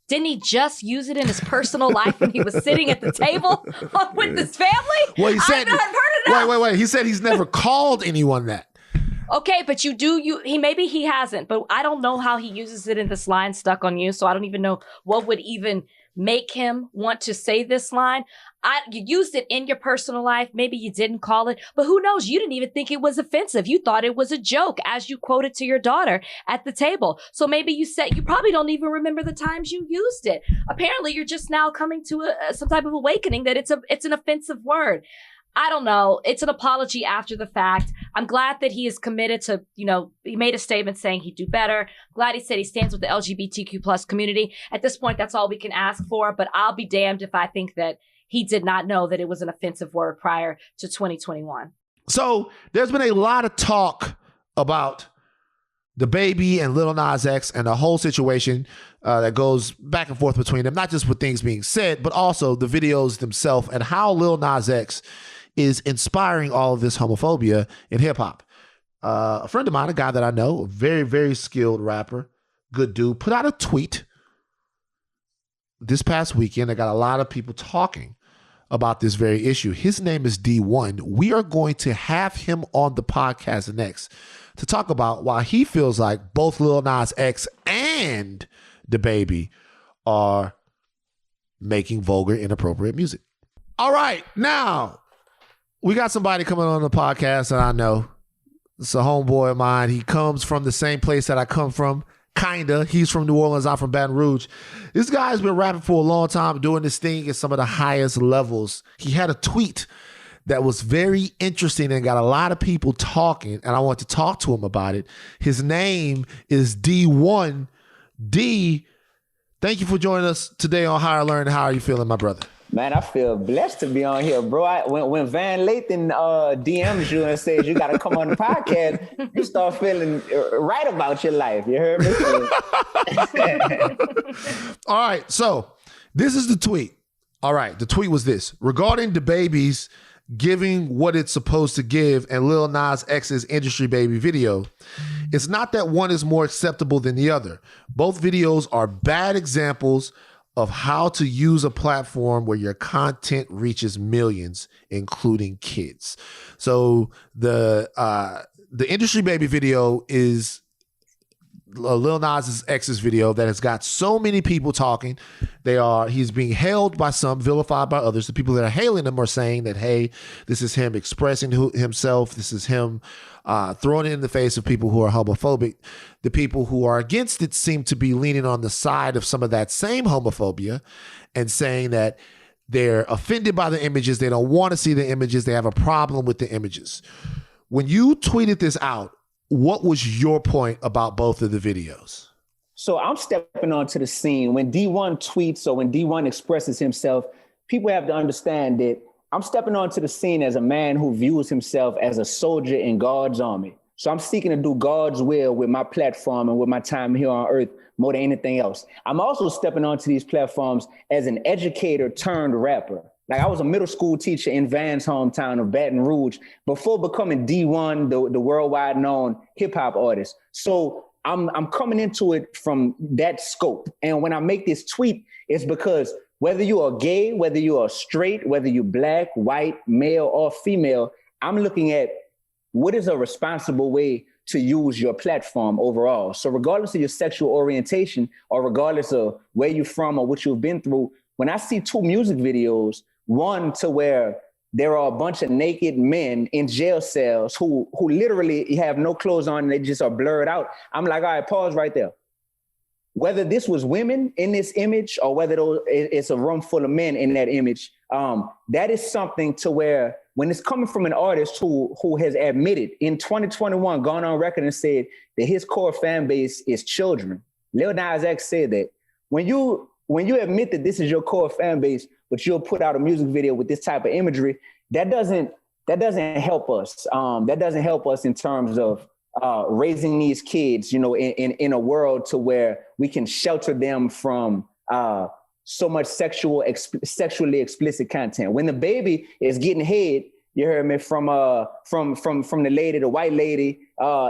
Didn't he just use it in his personal life when he was sitting at the table with his family? Well, he said, I've not heard enough. Wait. He said he's never called anyone that. Okay, but maybe he hasn't, but I don't know how he uses it in this line stuck on you, so I don't even know what would even make him want to say this line. You used it in your personal life. Maybe you didn't call it, but who knows? You didn't even think it was offensive. You thought it was a joke as you quoted to your daughter at the table. So maybe you probably don't even remember the times you used it. Apparently you're just now coming to some type of awakening that it's an offensive word. I don't know. It's an apology after the fact. I'm glad that he is committed to, he made a statement saying he'd do better. Glad he said he stands with the LGBTQ plus community. At this point, that's all we can ask for, but I'll be damned if I think that he did not know that it was an offensive word prior to 2021. So there's been a lot of talk about DaBaby and Lil Nas X and the whole situation that goes back and forth between them, not just with things being said, but also the videos themselves and how Lil Nas X is inspiring all of this homophobia in hip hop. A friend of mine, a guy that I know, a very, very skilled rapper, good dude, put out a tweet this past weekend that got a lot of people talking about this very issue. His name is Dee-1. We are going to have him on the podcast next to talk about why he feels like both Lil Nas X and DaBaby are making vulgar, inappropriate music. All right, now we got somebody coming on the podcast that I know. It's a homeboy of mine. He comes from the same place that I come from, kinda. He's from New Orleans, I'm from Baton Rouge. This guy's been rapping for a long time, doing this thing at some of the highest levels. He had a tweet that was very interesting and got a lot of people talking, and I want to talk to him about it. His name is Dee-1. D, thank you for joining us today on Higher Learn. How are you feeling, my brother? Man, I feel blessed to be on here, bro. When Van Lathan DMs you and says you got to come on the podcast, you start feeling right about your life. You heard me? All right, so this is the tweet. All right, the tweet was this. Regarding DaBaby's giving what it's supposed to give and Lil Nas X's Industry Baby video, it's not that one is more acceptable than the other. Both videos are bad examples of how to use a platform where your content reaches millions, including kids. So the Industry Baby video is Lil Nas X's video that has got so many people talking. He's being hailed by some, vilified by others. The people that are hailing him are saying that, hey, this is him expressing himself. This is him throwing it in the face of people who are homophobic. The people who are against it seem to be leaning on the side of some of that same homophobia and saying that they're offended by the images. They don't want to see the images. They have a problem with the images. When you tweeted this out, what was your point about both of the videos? So I'm stepping onto the scene. When Dee-1 tweets or when Dee-1 expresses himself, people have to understand that I'm stepping onto the scene as a man who views himself as a soldier in God's army. So I'm seeking to do God's will with my platform and with my time here on earth more than anything else. I'm also stepping onto these platforms as an educator turned rapper. Like I was a middle school teacher in Van's hometown of Baton Rouge before becoming Dee-1, the worldwide known hip hop artist. So I'm coming into it from that scope. And when I make this tweet, it's because whether you are gay, whether you are straight, whether you're black, white, male, or female, I'm looking at what is a responsible way to use your platform overall. So regardless of your sexual orientation or regardless of where you're from or what you've been through, when I see two music videos, one to where there are a bunch of naked men in jail cells who literally have no clothes on and they just are blurred out. I'm like, all right, pause right there. Whether this was women in this image or whether it's a room full of men in that image, that is something to where when it's coming from an artist who has admitted in 2021, gone on record and said that his core fan base is children. Lil Nas X said that. When you admit that this is your core fan base, but you'll put out a music video with this type of imagery, that doesn't help us. That doesn't help us in terms of raising these kids, in a world to where we can shelter them from so much sexually explicit content. When DaBaby is getting head, you heard me, from the lady, the white lady,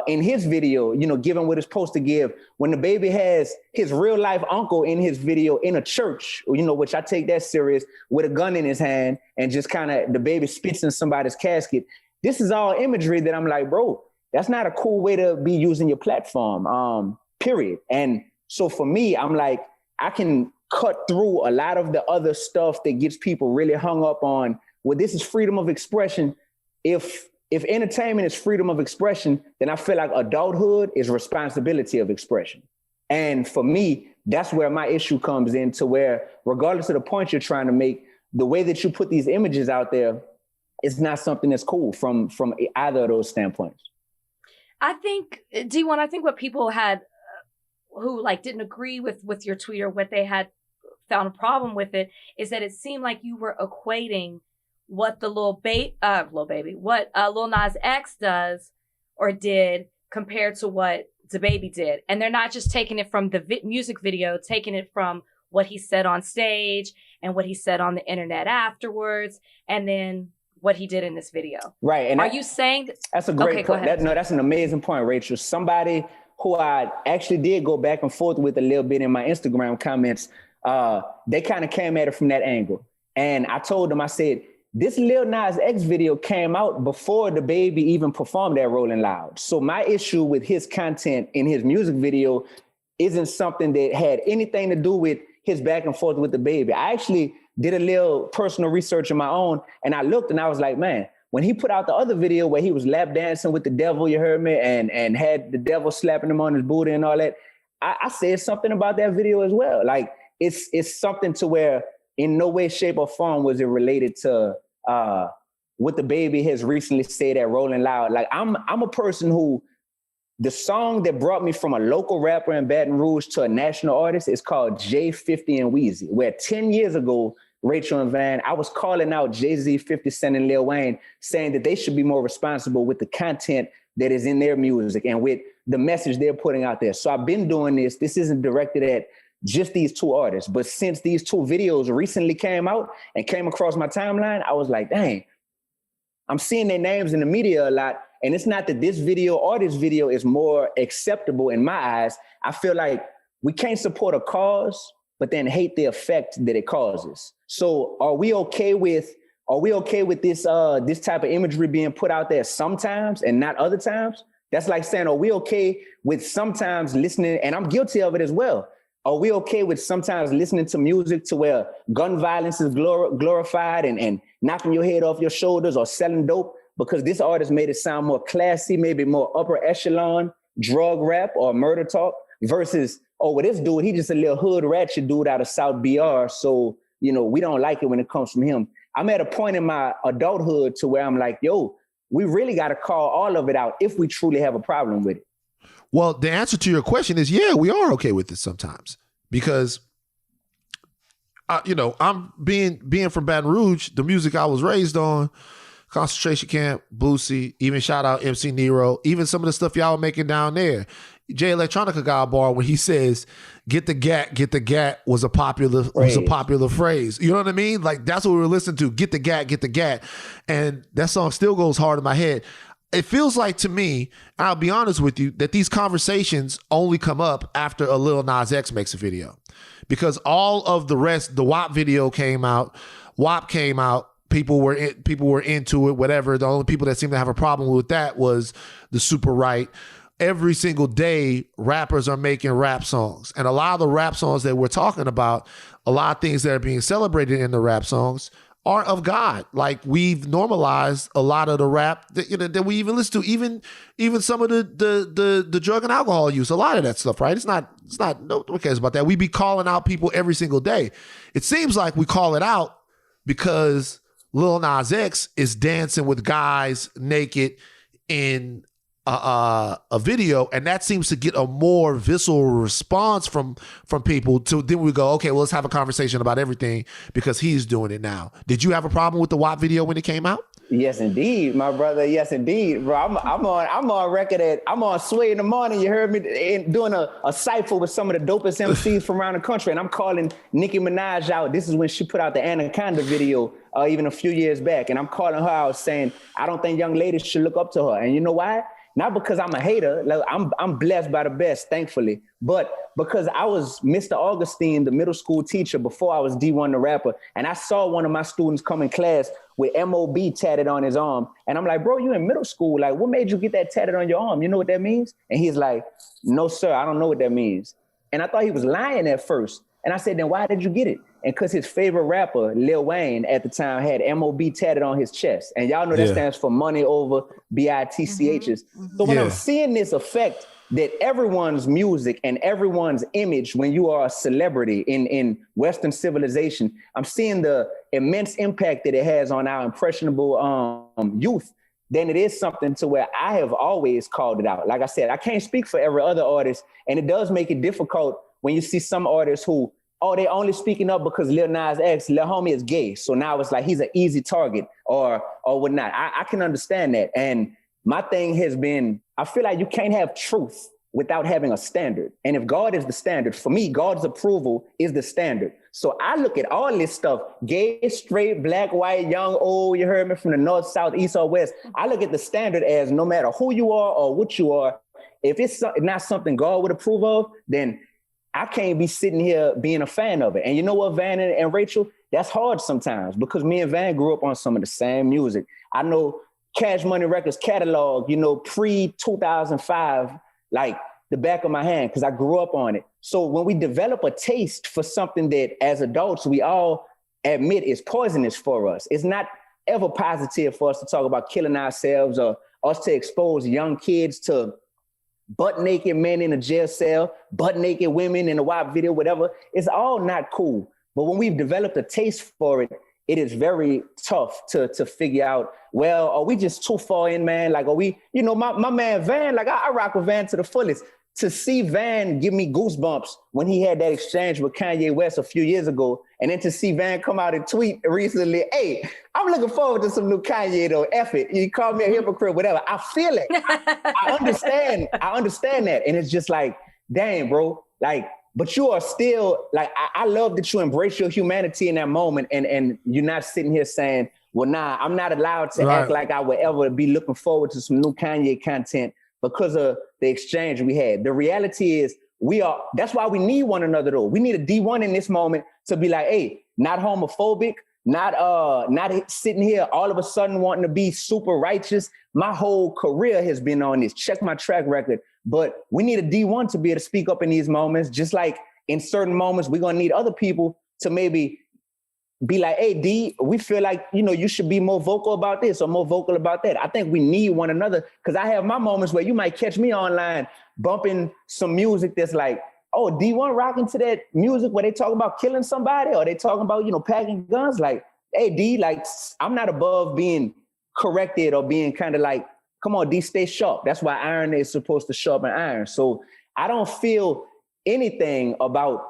in his video, giving what it's supposed to give. When DaBaby has his real life uncle in his video in a church, which I take that serious, with a gun in his hand and just kind of DaBaby spits in somebody's casket. This is all imagery that I'm like, bro, that's not a cool way to be using your platform, period. And so for me, I'm like, I can cut through a lot of the other stuff that gets people really hung up on, well, this is freedom of expression. If entertainment is freedom of expression, then I feel like adulthood is responsibility of expression. And for me, that's where my issue comes in, to where regardless of the point you're trying to make, the way that you put these images out there is not something that's cool from either of those standpoints. I think, Dee-1, I think what people had who didn't agree with your tweet, or what they had found a problem with it, is that it seemed like you were equating what the Lil Nas X does or did compared to what DaBaby did. And they're not just taking it from the music video, taking it from what he said on stage and what he said on the internet afterwards, and then what he did in this video. Right. And are you saying that's a great point? That's an amazing point, Rachel. Somebody who I actually did go back and forth with a little bit in my Instagram comments, they kind of came at it from that angle. And I told them, I said, this Lil Nas X video came out before DaBaby even performed at Rolling Loud. So my issue with his content in his music video isn't something that had anything to do with his back and forth with DaBaby. I actually did a little personal research of my own, and I looked and I was like, man, when he put out the other video where he was lap dancing with the devil, you heard me, and had the devil slapping him on his booty and all that, I said something about that video as well. Like, it's something to where in no way, shape, or form was it related to what DaBaby has recently said at Rolling Loud. Like, I'm a person who, the song that brought me from a local rapper in Baton Rouge to a national artist is called J50 and Weezy, where 10 years ago, Rachel and Van, I was calling out Jay-Z, 50 Cent, and Lil Wayne, saying that they should be more responsible with the content that is in their music and with the message they're putting out there. So I've been doing this. This isn't directed at just these two artists, but since these two videos recently came out and came across my timeline, I was like, dang, I'm seeing their names in the media a lot. And it's not that this video or this video is more acceptable in my eyes. I feel like we can't support a cause, but then hate the effect that it causes. So are we okay with this this type of imagery being put out there sometimes and not other times? That's like saying, are we okay with sometimes listening, and I'm guilty of it as well. Are we okay with sometimes listening to music to where gun violence is glorified and knocking your head off your shoulders, or selling dope because this artist made it sound more classy, maybe more upper echelon drug rap or murder talk, versus, oh, well, this dude, he just a little hood ratchet dude out of South BR. So, we don't like it when it comes from him. I'm at a point in my adulthood to where I'm like, yo, we really got to call all of it out if we truly have a problem with it. Well, the answer to your question is, yeah, we are okay with it sometimes, because, I'm being from Baton Rouge, the music I was raised on, concentration camp, Boosie, even shout out MC Nero, even some of the stuff y'all were making down there. Jay Electronica got a bar when he says, get the gat was a popular phrase. You know what I mean? Like, that's what we were listening to. Get the gat. And that song still goes hard in my head. It feels like to me, I'll be honest with you, that these conversations only come up after a Lil Nas X makes a video. Because all of the rest, the WAP video came out, WAP came out, people were into it, whatever. The only people that seemed to have a problem with that was the super right. Every single day, rappers are making rap songs. And a lot of the rap songs that we're talking about, a lot of things that are being celebrated in the rap songs aren't of God. Like we've normalized a lot of the rap that we even listen to, even some of the drug and alcohol use, a lot of that stuff, right? It's not no one cares about that. We be calling out people every single day. It seems like we call it out because Lil Nas X is dancing with guys naked in a video, and that seems to get a more visceral response from people. To then we go, okay, well, let's have a conversation about everything because he's doing it now. Did you have a problem with the WAP video when it came out? Yes, indeed, my brother. Yes, indeed, bro. I'm on record I'm on Sway in the Morning. You heard me doing a cypher with some of the dopest MCs from around the country, and I'm calling Nicki Minaj out. This is when she put out the Anaconda video, even a few years back, and I'm calling her out saying I don't think young ladies should look up to her, and you know why? Not because I'm a hater, like I'm blessed by the best, thankfully, but because I was Mr. Augustine, the middle school teacher, before I was Dee-1 the rapper, and I saw one of my students come in class with MOB tatted on his arm, and I'm like, bro, you in middle school, like what made you get that tatted on your arm? You know what that means? And he's like, no, sir, I don't know what that means. And I thought he was lying at first, and I said, then why did you get it? And because his favorite rapper, Lil Wayne, at the time had MOB tatted on his chest. And y'all know that stands for money over BITCHs. So when I'm seeing this effect that everyone's music and everyone's image, when you are a celebrity in Western civilization, I'm seeing the immense impact that it has on our impressionable youth, then it is something to where I have always called it out. Like I said, I can't speak for every other artist. And it does make it difficult when you see some artists who, they only speaking up because Lil Nas X, Lil Homie is gay. So now it's like he's an easy target or whatnot. I can understand that. And my thing has been, I feel like you can't have truth without having a standard. And if God is the standard, for me, God's approval is the standard. So I look at all this stuff, gay, straight, black, white, young, old, you heard me, from the north, south, east, or west. I look at the standard as no matter who you are or what you are, if it's not something God would approve of, then I can't be sitting here being a fan of it. And you know what, Van and Rachel, that's hard sometimes because me and Van grew up on some of the same music. I know Cash Money Records catalog, pre-2005, like the back of my hand, because I grew up on it. So when we develop a taste for something that as adults, we all admit is poisonous for us, it's not ever positive for us to talk about killing ourselves or us to expose young kids to butt naked men in a jail cell, butt naked women in a WAP video, whatever. It's all not cool. But when we've developed a taste for it, it is very tough to figure out, well, are we just too far in, man? Like, are we, my man Van, like I rock with Van to the fullest. To see Van give me goosebumps when he had that exchange with Kanye West a few years ago, and then to see Van come out and tweet recently, hey, I'm looking forward to some new Kanye though, F it. You call me a hypocrite, whatever. I feel it. I understand that. And it's just like, dang, bro, like, but you are still, like, I love that you embrace your humanity in that moment and you're not sitting here saying, well, nah, I'm not allowed to act like I would ever be looking forward to some new Kanye content because of the exchange we had. The reality is that's why we need one another though. We need a Dee-1 in this moment to be like, hey, not homophobic, not sitting here all of a sudden wanting to be super righteous. My whole career has been on this. Check my track record. But we need a Dee-1 to be able to speak up in these moments, just like in certain moments, we're gonna need other people to maybe be like, hey, D, we feel like, you should be more vocal about this or more vocal about that. I think we need one another because I have my moments where you might catch me online bumping some music that's like, oh, Dee-1 rocking to that music where they talk about killing somebody or they talking about, packing guns. Like, hey, D, like, I'm not above being corrected or being kind of like, come on, D, stay sharp. That's why iron is supposed to sharpen iron. So I don't feel anything about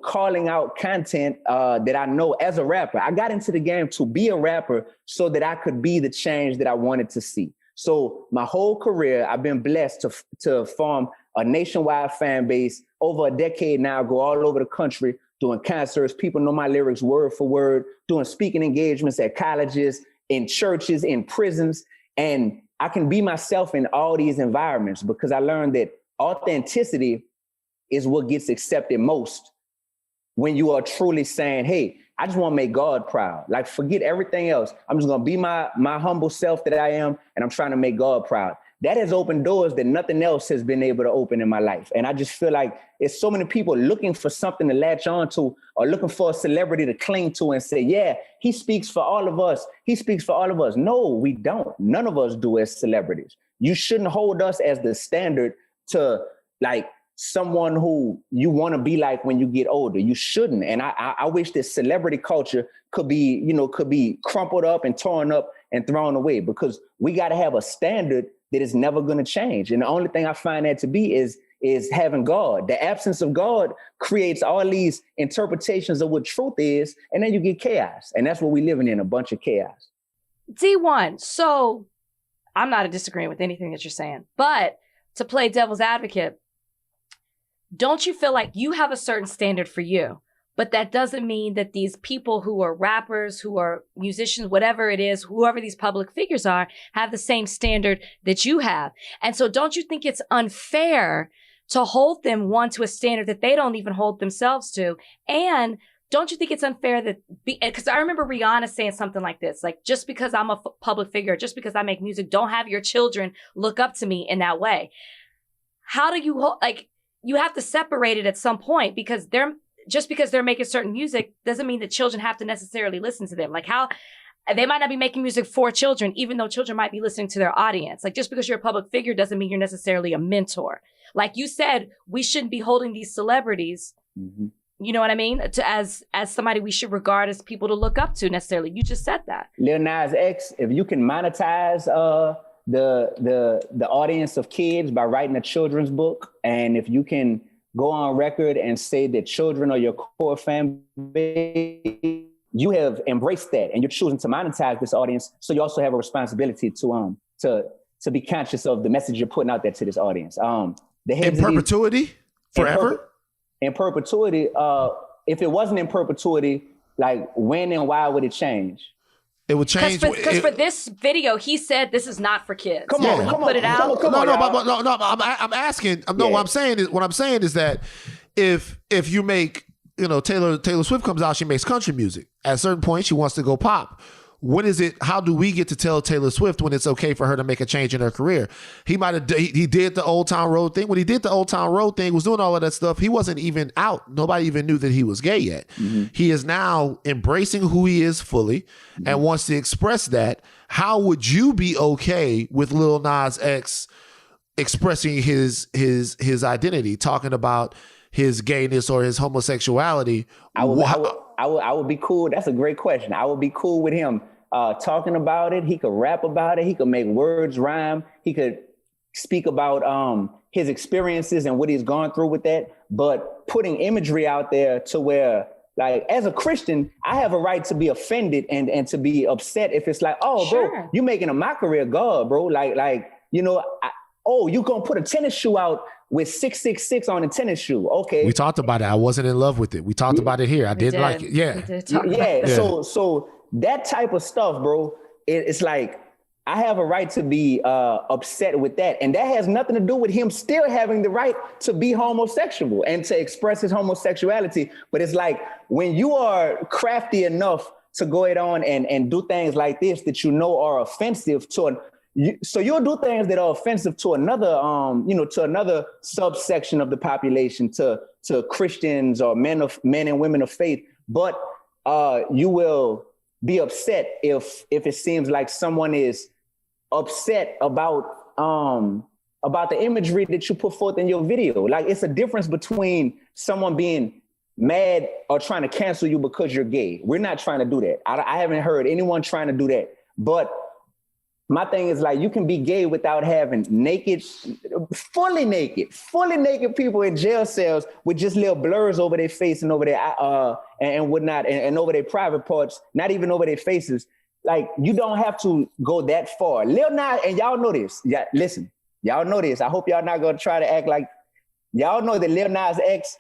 calling out content that I know as a rapper. I got into the game to be a rapper so that I could be the change that I wanted to see. So my whole career, I've been blessed to form a nationwide fan base. Over a decade now, I go all over the country doing concerts. People know my lyrics word for word, doing speaking engagements at colleges, in churches, in prisons. And I can be myself in all these environments because I learned that authenticity is what gets accepted most when you are truly saying, hey, I just want to make God proud. Like, forget everything else. I'm just going to be my humble self that I am, and I'm trying to make God proud. that has opened doors that nothing else has been able to open in my life. And I just feel like it's so many people looking for something to latch on to or looking for a celebrity to cling to and say, yeah, he speaks for all of us. He speaks for all of us. No, we don't. None of us do as celebrities. You shouldn't hold us as the standard to like someone who you want to be like when you get older. You shouldn't. And I wish this celebrity culture could be crumpled up and torn up and thrown away, because we got to have a standard that is never going to change. And the only thing I find that to be is having God. The absence of God creates all these interpretations of what truth is, and then you get chaos. And that's what we're living in, a bunch of chaos. D-1, so I'm not disagreeing with anything that you're saying, but to play devil's advocate, don't you feel like you have a certain standard for you? But that doesn't mean that these people who are rappers, who are musicians, whatever it is, whoever these public figures are, have the same standard that you have. And so don't you think it's unfair to hold them, one, to a standard that they don't even hold themselves to? And don't you think it's unfair that, because I remember Rihanna saying something like this, like, just because I'm a public figure, just because I make music, don't have your children look up to me in that way. How do you, you have to separate it at some point, because just because they're making certain music doesn't mean that children have to necessarily listen to them. Like, how they might not be making music for children, even though children might be listening to their audience. Like, just because you're a public figure doesn't mean you're necessarily a mentor. Like you said, we shouldn't be holding these celebrities, you know what I mean, as somebody we should regard as people to look up to necessarily. You just said that. Lil Nas X, if you can monetize the audience of kids by writing a children's book, and if you can go on record and say that children are your core fan base, you have embraced that and you're choosing to monetize this audience. So you also have a responsibility to be conscious of the message you're putting out there to this audience. In perpetuity? Forever? In perpetuity. If it wasn't in perpetuity, like, when and why would it change? It would change. Because for this video, he said this is not for kids. Come on, put it out. No. I'm asking. What I'm saying is that if you make, Taylor Swift comes out, she makes country music. At a certain point, she wants to go pop. When is it? How do we get to tell Taylor Swift when it's okay for her to make a change in her career? He did the Old Town Road thing. When he did the Old Town Road thing, was doing all of that stuff, he wasn't even out. Nobody even knew that he was gay yet. Mm-hmm. He is now embracing who he is fully and wants to express that. How would you be okay with Lil Nas X expressing his identity, talking about his gayness or his homosexuality? I would be cool. That's a great question. I would be cool with him talking about it. He could rap about it. He could make words rhyme. He could speak about his experiences and what he's gone through with that. But putting imagery out there to where, like, as a Christian, I have a right to be offended and to be upset if it's like, oh, sure, bro, you making a mockery of God, bro. You gonna put a tennis shoe out with 666 on a tennis shoe. Okay. We talked about it. I wasn't in love with it. We talked about it here. I didn't like it. Yeah. So that type of stuff, bro, it's like, I have a right to be upset with that. And that has nothing to do with him still having the right to be homosexual and to express his homosexuality. But it's like, when you are crafty enough to go ahead on and do things like this that you know are offensive so you'll do things that are offensive to another, to another subsection of the population, to Christians or men and women of faith. But you will be upset if it seems like someone is upset about the imagery that you put forth in your video. Like, it's a difference between someone being mad or trying to cancel you because you're gay. We're not trying to do that. I haven't heard anyone trying to do that. But my thing is, like, you can be gay without having fully naked people in jail cells with just little blurs over their face and over their and whatnot, and over their private parts, not even over their faces. Like, you don't have to go that far. Lil Nas, and y'all know this. Yeah, listen, y'all know this. I hope y'all not gonna try to act like y'all know that Lil Nas X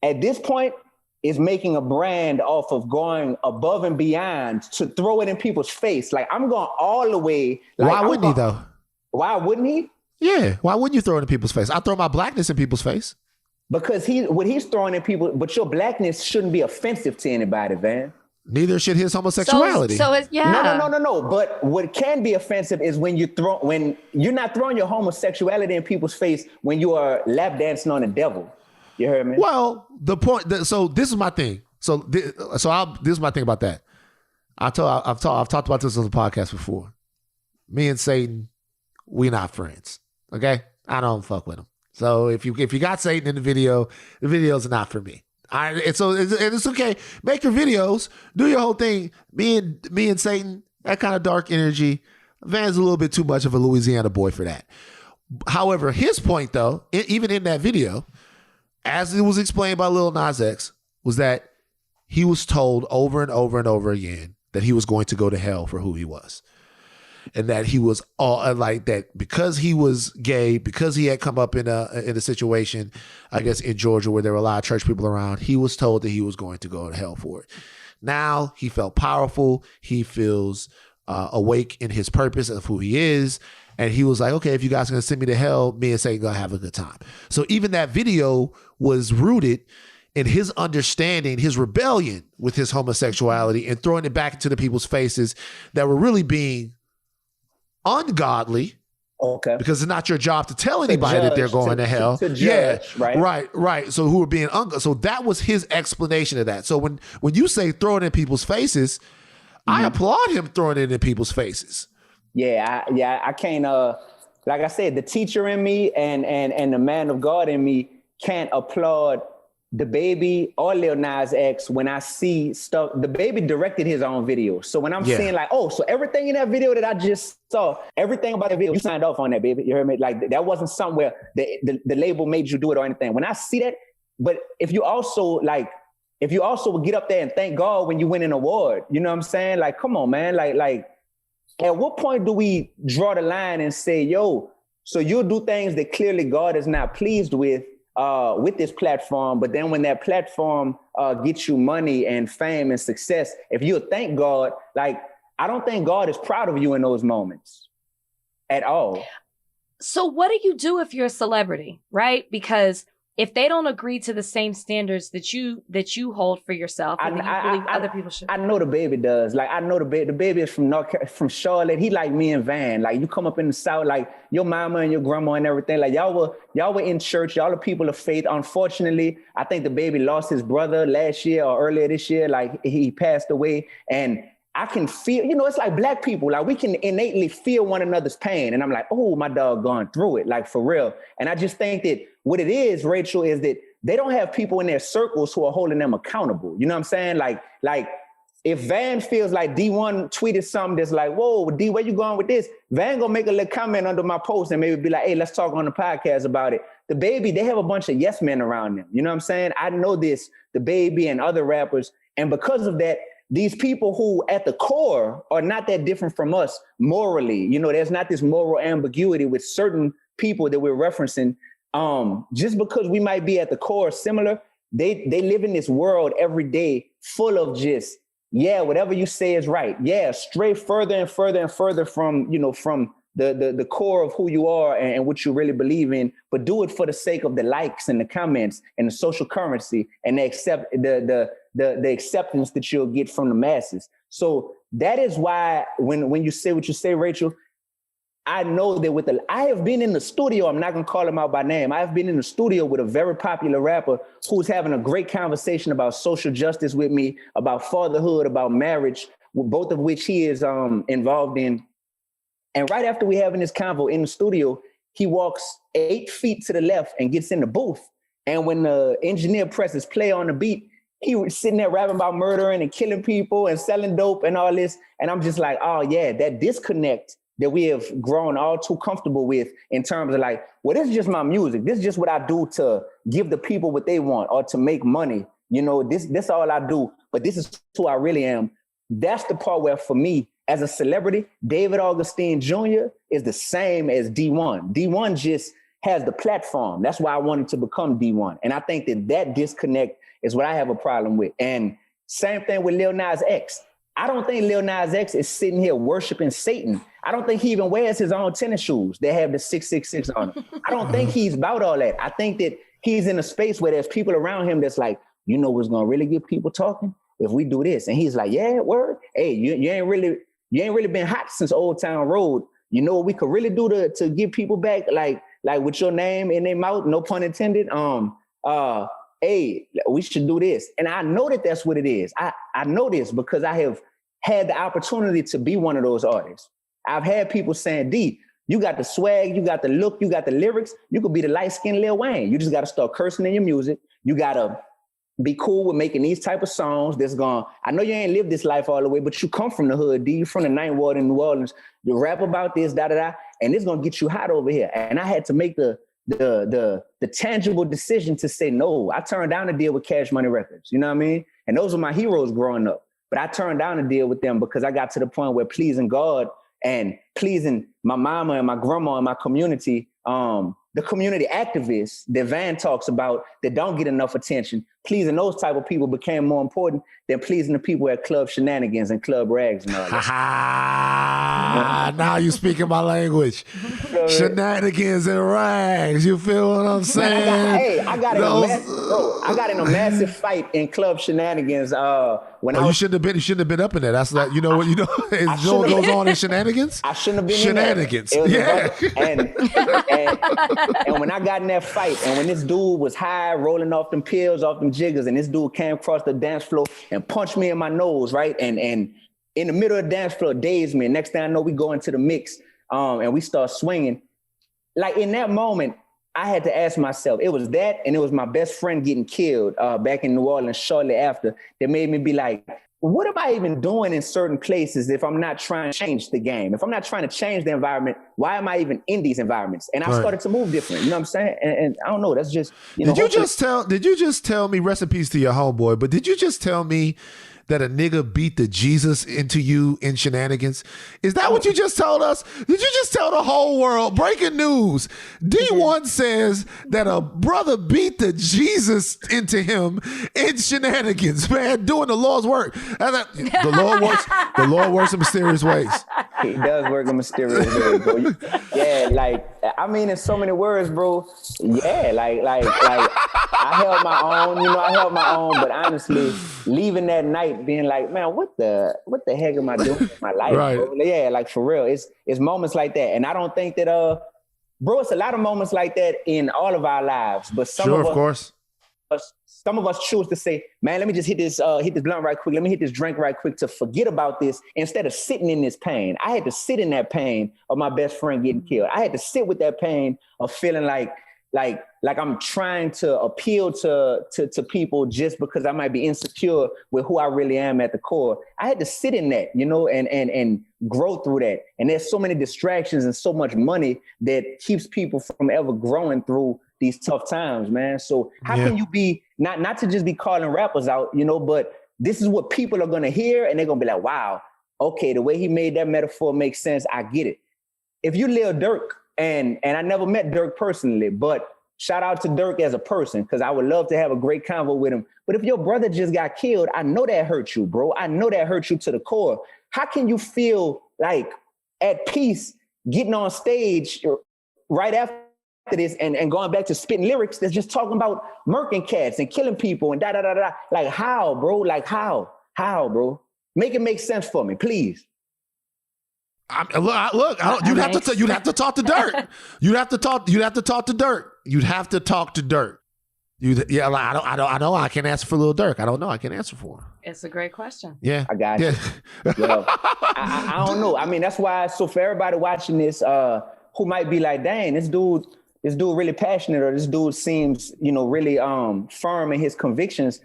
at this point is making a brand off of going above and beyond to throw it in people's face. Like, I'm going all the way. Like, why wouldn't he though? Why wouldn't he? Yeah. Why wouldn't you throw it in people's face? I throw my blackness in people's face. Because what he's throwing in people, but your blackness shouldn't be offensive to anybody, man. Neither should his homosexuality. Yeah. No. But what can be offensive is when you're not throwing your homosexuality in people's face when you are lap dancing on the devil. You heard me? Well, the point. So this is my thing. This is my thing about that. I've talked about this on the podcast before. Me and Satan, we not friends. Okay, I don't fuck with him. So if you got Satan in the videos not for me. It's okay. Make your videos, do your whole thing. Me and Satan, that kind of dark energy. Van's a little bit too much of a Louisiana boy for that. However, his point though, even in that video, as it was explained by Lil Nas X, was that he was told over and over and over again that he was going to go to hell for who he was. And that he was all like that because he was gay, because he had come up in a situation, I guess in Georgia where there were a lot of church people around, he was told that he was going to go to hell for it. Now he felt powerful. He feels awake in his purpose of who he is. And he was like, okay, if you guys are going to send me to hell, me and Satan going to have a good time. So even that video was rooted in his understanding, his rebellion with his homosexuality and throwing it back into the people's faces that were really being ungodly. Okay. Because it's not your job to tell anybody that they're going to hell. To judge, right. So who are being so that was his explanation of that. So when you say throw it in people's faces, I applaud him throwing it in people's faces. I can't like I said, the teacher in me and the man of God in me can't applaud DaBaby or Lil Nas X when I see stuff. DaBaby directed his own video. So when I'm seeing like, so everything in that video that I just saw, everything about the video, you signed off on that, baby. You heard me? Like that wasn't somewhere the label made you do it or anything. When I see that, but if you also would get up there and thank God when you win an award, you know what I'm saying? Like, come on, man. Like at what point do we draw the line and say, yo, so you'll do things that clearly God is not pleased with this platform, but then when that platform gets you money and fame and success, if you thank God, like, I don't think God is proud of you in those moments at all. So what do you do if you're a celebrity, right? Because if they don't agree to the same standards that you hold for yourself, and you believe other people should. I know DaBaby does. Like I know DaBaby is from Charlotte. He like me and Van. Like you come up in the South, like your mama and your grandma and everything. Like y'all were in church. Y'all are people of faith. Unfortunately, I think DaBaby lost his brother last year or earlier this year. Like he passed away, and I can feel. It's like black people. Like we can innately feel one another's pain, and I'm like, oh, my dog gone through it, like for real. And I just think that. What it is, Rachel, is that they don't have people in their circles who are holding them accountable. You know what I'm saying? Like if Van feels like Dee-1 tweeted something that's like, whoa, D, where you going with this? Van gonna make a little comment under my post and maybe be like, hey, let's talk on the podcast about it. DaBaby, they have a bunch of yes men around them. You know what I'm saying? I know this, DaBaby and other rappers. And because of that, these people who at the core are not that different from us morally, there's not this moral ambiguity with certain people that we're referencing. Just because we might be at the core similar, they live in this world every day full of just, whatever you say is right. Stray further and further and further from the core of who you are and what you really believe in, but do it for the sake of the likes and the comments and the social currency and the acceptance that you'll get from the masses. So that is why when you say what you say, Rachel, I know that I have been in the studio, I'm not going to call him out by name. I've been in the studio with a very popular rapper who's having a great conversation about social justice with me, about fatherhood, about marriage, both of which he is involved in. And right after we having this convo in the studio, he walks 8 feet to the left and gets in the booth. And when the engineer presses play on the beat, he was sitting there rapping about murdering and killing people and selling dope and all this. And I'm just like, oh yeah, that disconnect that we have grown all too comfortable with in terms of like, well, this is just my music. This is just what I do to give the people what they want or to make money. This all I do, but this is who I really am. That's the part where for me, as a celebrity, David Augustine Jr. is the same as Dee-1. Dee-1 just has the platform. That's why I wanted to become Dee-1. And I think that disconnect is what I have a problem with. And same thing with Lil Nas X. I don't think Lil Nas X is sitting here worshiping Satan. I don't think he even wears his own tennis shoes. They have the 666 on them. I don't think he's about all that. I think that he's in a space where there's people around him that's like, what's going to really get people talking if we do this? And he's like, yeah, word. Hey, you ain't really been hot since Old Town Road. You know what we could really do to get people back, like with your name in their mouth, no pun intended. Hey, we should do this. And I know that that's what it is. I know this because I have had the opportunity to be one of those artists. I've had people saying, D, you got the swag, you got the look, you got the lyrics. You could be the light-skinned Lil Wayne. You just got to start cursing in your music. You got to be cool with making these type of songs that's going, I know you ain't lived this life all the way, but you come from the hood, D, you from the Ninth Ward in New Orleans. You rap about this, da-da-da, and it's going to get you hot over here. And I had to make the tangible decision to say no. I turned down a deal with Cash Money Records, you know what I mean? And those were my heroes growing up. But I turned down a deal with them because I got to the point where pleasing God and pleasing my mama and my grandma and my community, the community activists that Van talks about that don't get enough attention, pleasing those type of people became more important than pleasing the people at Club Shenanigans and Club Rags and all that. Now you speaking my language. Shenanigans and rags. You feel what I'm saying? I got in a massive fight in Club Shenanigans. You shouldn't have been up in there. That's like, you know what goes on in Shenanigans? I shouldn't have been Shenanigans. In there. And when I got in that fight, and when this dude was high, rolling off them pills, off them jiggers, and this dude came across the dance floor and punched me in my nose, right? And in the middle of the dance floor, dazed me. And next thing I know, we go into the mix, and we start swinging. Like in that moment, I had to ask myself, it was that, and it was my best friend getting killed back in New Orleans shortly after, that made me be like, what am I even doing in certain places if I'm not trying to change the game? If I'm not trying to change the environment, why am I even in these environments? And I started to move different. You know what I'm saying? And I don't know. That's just, Did you just tell me, rest in peace to your homeboy, but did you just tell me that a nigga beat the Jesus into you in Shenanigans? Is that what you just told us? Did you just tell the whole world? Breaking news. Dee-1 says that a brother beat the Jesus into him in Shenanigans, man, doing the Lord's work. The Lord works in mysterious ways. He does work in mysterious ways, bro. Yeah, like, I mean, in so many words, bro. Yeah, like I held my own, but honestly, leaving that night being like, man, what the heck am I doing with my life? Right. Bro? Yeah, like for real. It's moments like that. And I don't think that bro, it's a lot of moments like that in all of our lives. But some of us choose to say, man, let me just hit this blunt right quick. Let me hit this drink right quick to forget about this instead of sitting in this pain. I had to sit in that pain of my best friend getting killed. I had to sit with that pain of feeling like I'm trying to appeal to people just because I might be insecure with who I really am at the core. I had to sit in that, and grow through that. And there's so many distractions and so much money that keeps people from ever growing through these tough times, man. So how can you be, not to just be calling rappers out, but this is what people are going to hear and they're going to be like, wow, okay, the way he made that metaphor makes sense. I get it. If you Lil Durk, and I never met Durk personally, but shout out to Durk as a person, because I would love to have a great convo with him. But if your brother just got killed, I know that hurt you, bro. I know that hurt you to the core. How can you feel like at peace getting on stage right after this and going back to spitting lyrics that's just talking about murking cats and killing people and da-da-da-da? Like how, bro? Like how, bro? Make it make sense for me, please. You'd have to talk to Dirk. You'd have to talk to Dirk. You'd have to talk to Dirk. I know. I can't answer for Lil Durk. I don't know. I can't answer for him. It's a great question. Yeah, I got you. Yo, I don't know. I mean, that's why. So for everybody watching this, who might be like, "Dang, this dude really passionate," or this dude seems, really firm in his convictions.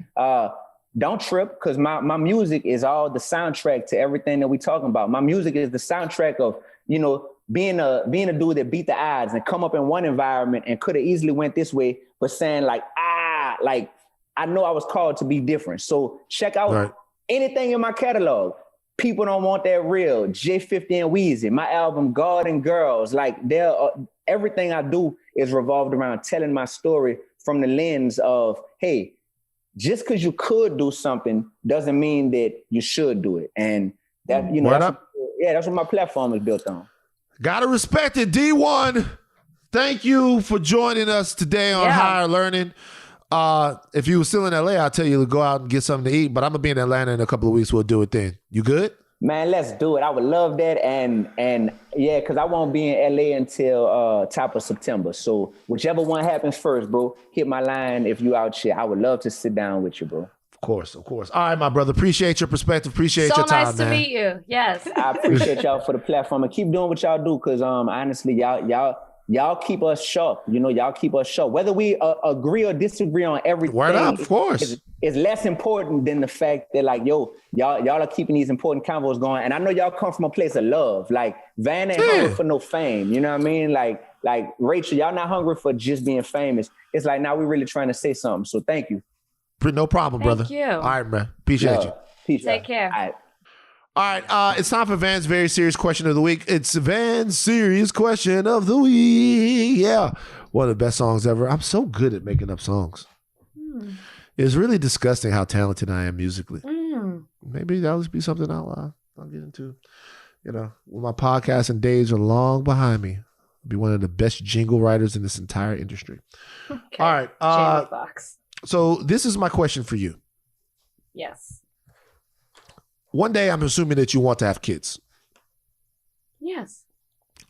Don't trip, because my music is all the soundtrack to everything that we talking about. My music is the soundtrack of, being a dude that beat the odds and come up in one environment and could have easily went this way, but saying like I know I was called to be different. So check out anything in my catalog. People Don't Want That Real, J50 and Weezy, my album God and Girls. Like everything I do is revolved around telling my story from the lens of, hey, just because you could do something doesn't mean that you should do it. And that, that's what my platform is built on. Gotta respect it. Dee-1, thank you for joining us today on Higher Learning. If you were still in LA, I'll tell you to go out and get something to eat. But I'm gonna be in Atlanta in a couple of weeks. We'll do it then. You good? Man, let's do it. I would love that. And yeah, because I won't be in LA until top of September. So whichever one happens first, bro, hit my line if you out here. I would love to sit down with you, bro. Of course. All right, my brother. Appreciate your perspective. Appreciate so your time, nice to meet you. Yes. I appreciate y'all for the platform and keep doing what y'all do. Cause honestly, y'all keep us sharp. You know, y'all keep us sharp. Whether we agree or disagree on everything, word up, of course. It's less important than the fact that like, yo, y'all are keeping these important convos going. And I know y'all come from a place of love. Like Van ain't hungry for no fame. You know what I mean? Like Rachel, y'all not hungry for just being famous. It's like, now we're really trying to say something. So thank you. No problem, brother. Thank you. All right, man. Appreciate you. Peace. Take care. All right. It's time for Van's very serious question of the week. It's Van's serious question of the week. Yeah. One of the best songs ever. I'm so good at making up songs. It's really disgusting how talented I am musically. Maybe that'll just be something I'll get into. You know, when my podcasting days are long behind me, I'll be one of the best jingle writers in this entire industry. Okay. All right. Jamie Foxx. So this is my question for you. Yes. One day, I'm assuming that you want to have kids. Yes.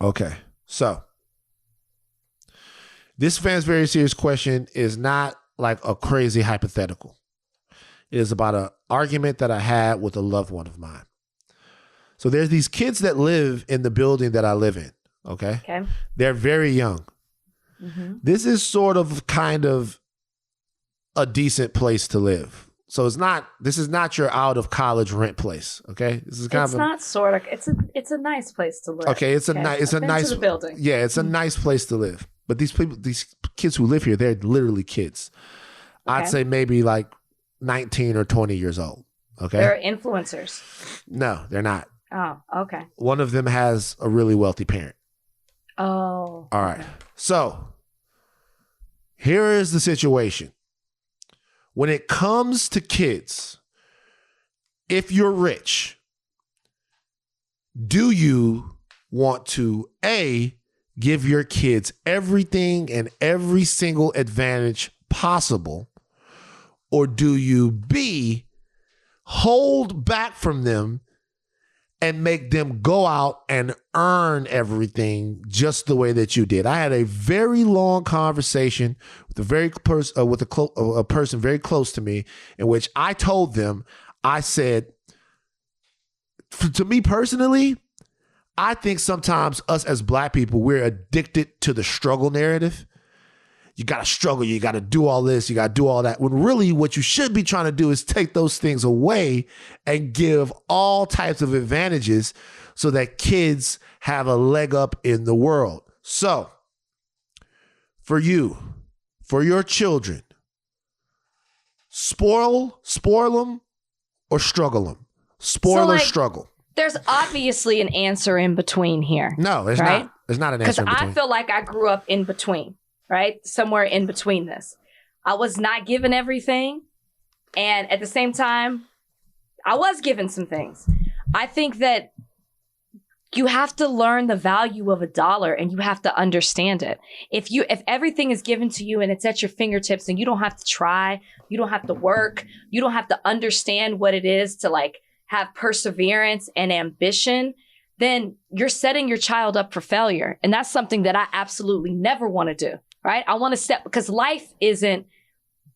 Okay. So this Van's very serious question is not like a crazy hypothetical. It is about an argument that I had with a loved one of mine. So there's these kids that live in the building that I live in. Okay. They're very young. Mm-hmm. This is sort of kind of a decent place to live. So this is not your out of college rent place. Okay. This is kind it's a nice place to live. Okay. It's a nice building. Yeah. It's a nice place to live. But these kids who live here, they're literally kids. Okay. I'd say maybe like 19 or 20 years old. Okay. They're influencers. No, they're not. Oh, okay. One of them has a really wealthy parent. Oh. All right. So here is the situation. When it comes to kids, if you're rich, do you want to A, give your kids everything and every single advantage possible? Or do you B, hold back from them and make them go out and earn everything just the way that you did? I had a very long conversation with a person very close to me, in which I told them, I said, to me personally, I think sometimes us as Black people, we're addicted to the struggle narrative. You got to struggle. You got to do all this. You got to do all that. When really what you should be trying to do is take those things away and give all types of advantages so that kids have a leg up in the world. So for you, for your children, spoil them or struggle them? Spoil or struggle? There's obviously an answer in between here. No, there's not. There's not an answer in between. Because I feel like I grew up in between. Right? Somewhere in between this. I was not given everything. And at the same time, I was given some things. I think that you have to learn the value of $1 and you have to understand it. If everything is given to you and it's at your fingertips and you don't have to try, you don't have to work, you don't have to understand what it is to like have perseverance and ambition, then you're setting your child up for failure. And that's something that I absolutely never want to do. Right? I want to because life isn't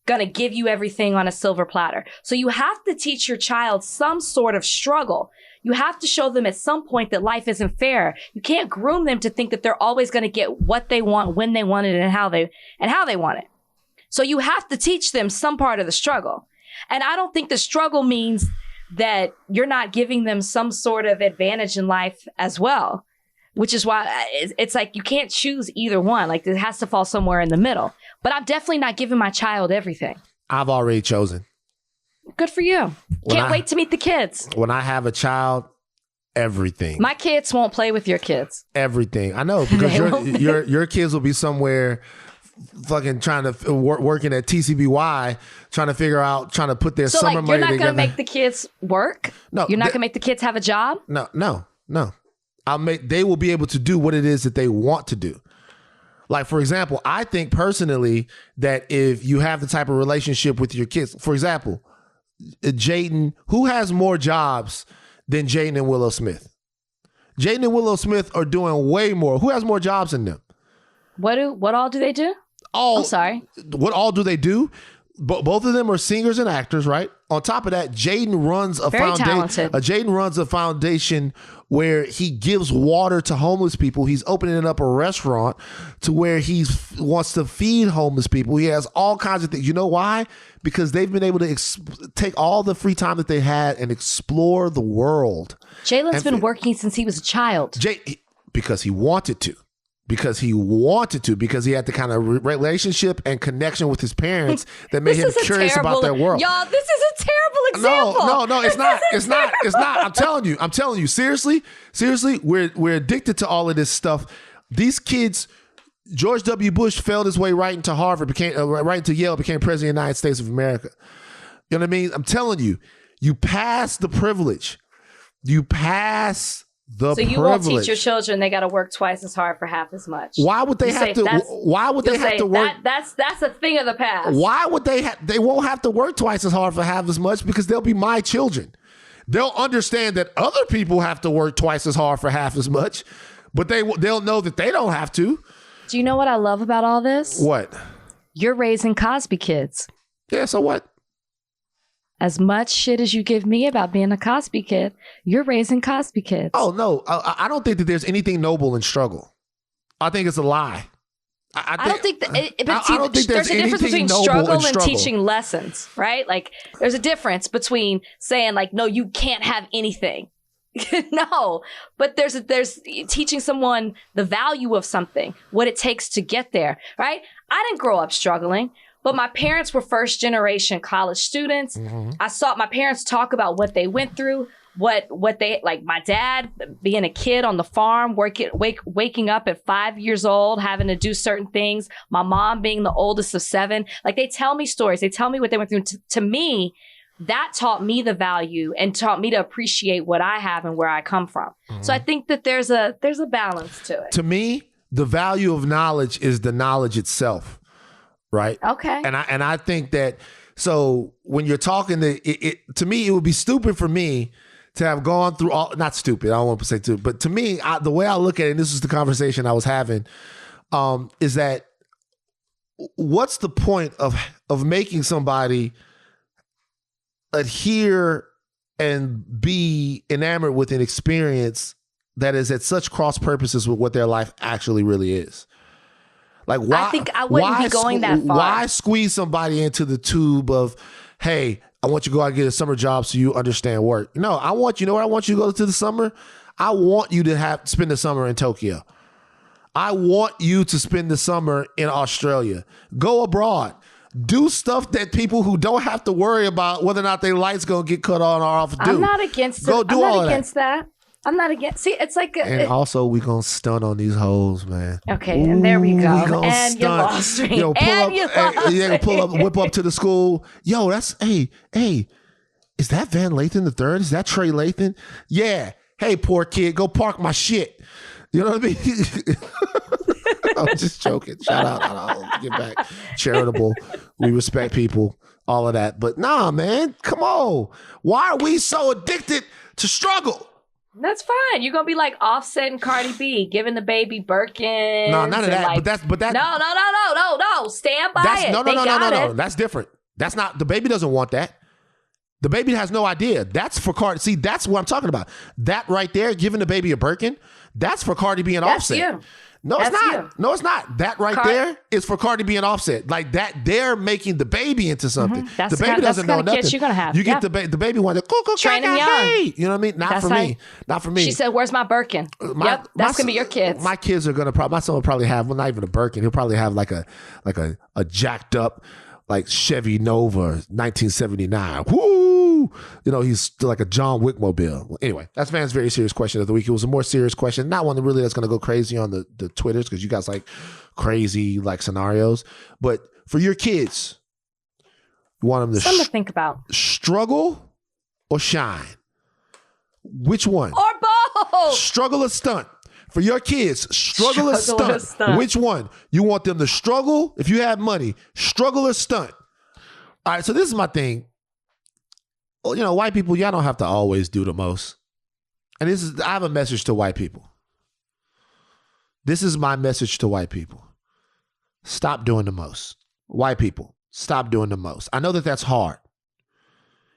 going to give you everything on a silver platter. So you have to teach your child some sort of struggle. You have to show them at some point that life isn't fair. You can't groom them to think that they're always going to get what they want, when they want it, and how they want it. So you have to teach them some part of the struggle. And I don't think the struggle means that you're not giving them some sort of advantage in life as well. Which is why it's like you can't choose either one. Like it has to fall somewhere in the middle. But I'm definitely not giving my child everything. I've already chosen. Good for you. Can't wait to meet the kids. When I have a child, everything. My kids won't play with your kids. Everything. I know, because your kids will be somewhere fucking trying to working at TCBY, trying to put their summer money together. So you're not going to make the kids work? No. You're not going to make the kids have a job? No. They will be able to do what it is that they want to do. Like, for example, I think personally that if you have the type of relationship with your kids, for example, Jaden, who has more jobs than Jaden and Willow Smith? Jaden and Willow Smith are doing way more. Who has more jobs than them? What all do they do? I'm sorry. What all do they do? Both of them are singers and actors, right? On top of that, Jaden runs a foundation. Jaden runs a foundation where he gives water to homeless people. He's opening up a restaurant to where he wants to feed homeless people. He has all kinds of things. You know why? Because they've been able to take all the free time that they had and explore the world. Jalen's been working since he was a child. Because he wanted to. Because he had the kind of relationship and connection with his parents that made him curious about their world. Y'all, this is a terrible example. No, it's not. It's not. I'm telling you. Seriously, we're addicted to all of this stuff. These kids, George W. Bush failed his way right into Harvard, right into Yale, became president of the United States of America. You know what I mean? I'm telling you, you pass the privilege. You pass the privilege. So you won't teach your children they got to work twice as hard for half as much. Why would they have to? Why would they have to work? That's a thing of the past. Why would they? They won't have to work twice as hard for half as much because they'll be my children. They'll understand that other people have to work twice as hard for half as much, but they'll know that they don't have to. Do you know what I love about all this? What? You're raising Cosby kids. Yeah. So what? As much shit as you give me about being a Cosby kid, you're raising Cosby kids. Oh, no. I don't think that there's anything noble in struggle. I think it's a lie. I don't think there's a difference between struggle and teaching lessons, right? Like, there's a difference between saying, like, no, you can't have anything. No, but there's teaching someone the value of something, what it takes to get there, right? I didn't grow up struggling. But my parents were first generation college students. Mm-hmm. I saw my parents talk about what they went through, what they, like my dad being a kid on the farm, waking up at 5 years old, having to do certain things. My mom being the oldest of 7. Like, they tell me stories. They tell me what they went through. To me, that taught me the value and taught me to appreciate what I have and where I come from. Mm-hmm. So I think that there's a balance to it. To me, the value of knowledge is the knowledge itself. Right. Okay. And I think that, so when you're talking to me, it would be stupid for me to have gone through not stupid. I don't want to say stupid, but to me, the way I look at it, and this is the conversation I was having, is that what's the point of making somebody adhere and be enamored with an experience that is at such cross purposes with what their life actually really is? Like, why? I think I wouldn't be going that far. Why squeeze somebody into the tube of, hey, I want you to go out and get a summer job so you understand work? No, you know where I want you to go to the summer? I want you to spend the summer in Tokyo. I want you to spend the summer in Australia. Go abroad. Do stuff that people who don't have to worry about whether or not their light's going to get cut on or off do. I'm not against it. I'm not against that. I'm not against. See, it's like. Also, we gonna stunt on these hoes, man. Okay, and there we go. And you lost me. Yo, pull up, whip up to the school. Yo, that's hey. Is that Van Lathan the third? Is that Trey Lathan? Yeah. Hey, poor kid, go park my shit. You know what I mean? I'm just joking. Shout out. I'll get back. Charitable. We respect people. All of that. But nah, man. Come on. Why are we so addicted to struggle? That's fine. You're gonna be like Offset and Cardi B, giving DaBaby Birkin. No, none of that. Like, but that. No. Stand by it. No. That's different. That's not. DaBaby doesn't want that. DaBaby has no idea. That's for Cardi. See, that's what I'm talking about. That right there, giving DaBaby a Birkin, that's for Cardi B and Offset. You. No, it's not. You. No, it's not. That right there is for Cardi B and Offset. Like that, they're making DaBaby into something. Mm-hmm. DaBaby doesn't know nothing. You're gonna have. You get DaBaby one. Train him young. You know what I mean? Not for me. Not for me. She said, "Where's my Birkin?" That's gonna be your kids. My kids are gonna probably. My son will probably have. Well, not even a Birkin. He'll probably have like a jacked up like Chevy Nova 1979. Woo! You know, he's still like a John Wick mobile. Anyway, that's Van's very serious question of the week. It was a more serious question, not one that really that's going to go crazy on the Twitters because you guys like crazy like scenarios. But for your kids, you want them to something to think about. Struggle or shine? Which one? Or both. Struggle or stunt? For your kids, struggle or stunt. Which one? You want them to struggle? If you have money, struggle or stunt? All right, so this is my thing. Well, you know, white people, y'all don't have to always do the most. And I have a message to white people. This is my message to white people. Stop doing the most. White people, stop doing the most. I know that that's hard.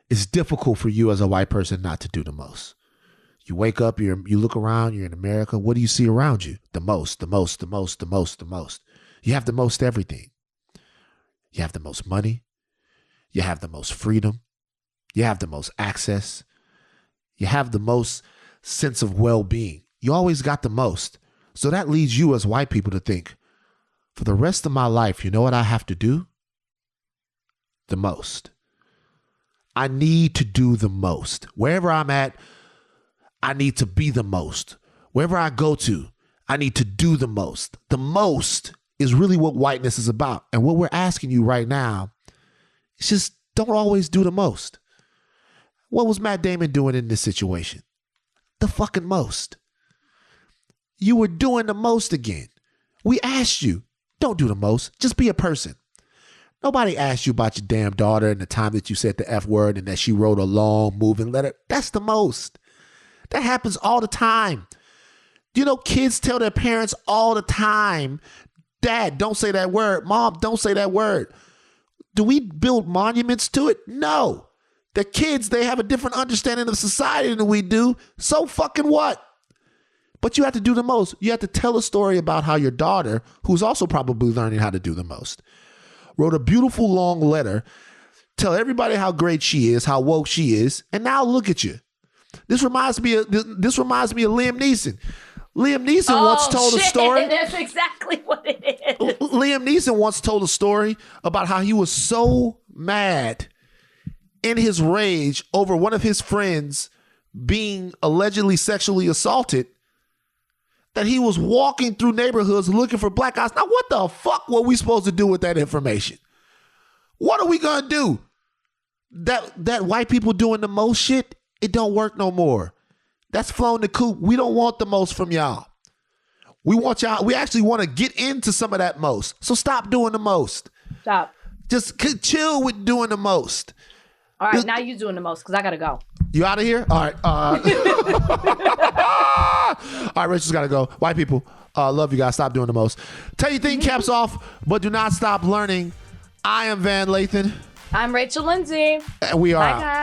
It's difficult for you as a white person not to do the most. You wake up, you look around, you're in America. What do you see around you? The most, the most, the most, the most, the most. You have the most everything. You have the most money. You have the most freedom. You have the most access. You have the most sense of well-being. You always got the most. So that leads you as white people to think, for the rest of my life, you know what I have to do? The most. I need to do the most. Wherever I'm at, I need to be the most. Wherever I go to, I need to do the most. The most is really what whiteness is about. And what we're asking you right now is just don't always do the most. What was Matt Damon doing in this situation? The fucking most. You were doing the most again. We asked you, don't do the most. Just be a person. Nobody asked you about your damn daughter and the time that you said the F word and that she wrote a long moving letter. That's the most. That happens all the time. You know, kids tell their parents all the time, Dad, don't say that word. Mom, don't say that word. Do we build monuments to it? No. The kids, they have a different understanding of society than we do. So fucking what? But you have to do the most. You have to tell a story about how your daughter, who's also probably learning how to do the most, wrote a beautiful long letter, tell everybody how great she is, how woke she is, and now look at you. This reminds me of Liam Neeson. Liam Neeson once told a story. That's exactly what it is. Liam Neeson once told a story about how he was so mad in his rage over one of his friends being allegedly sexually assaulted that he was walking through neighborhoods looking for black guys. Now, what the fuck were we supposed to do with that information? What are we gonna do? That white people doing the most shit, it don't work no more. That's flown the coop. We don't want the most from y'all. We want y'all. We actually want to get into some of that most. So stop doing the most. Stop. Just chill with doing the most. All right, now you doing the most because I gotta go. You out of here? All right. All right, Rachel's got to go. White people, love you guys. Stop doing the most. Tell your thing caps off, but do not stop learning. I am Van Lathan. I'm Rachel Lindsay. And we are Bye, out. guys.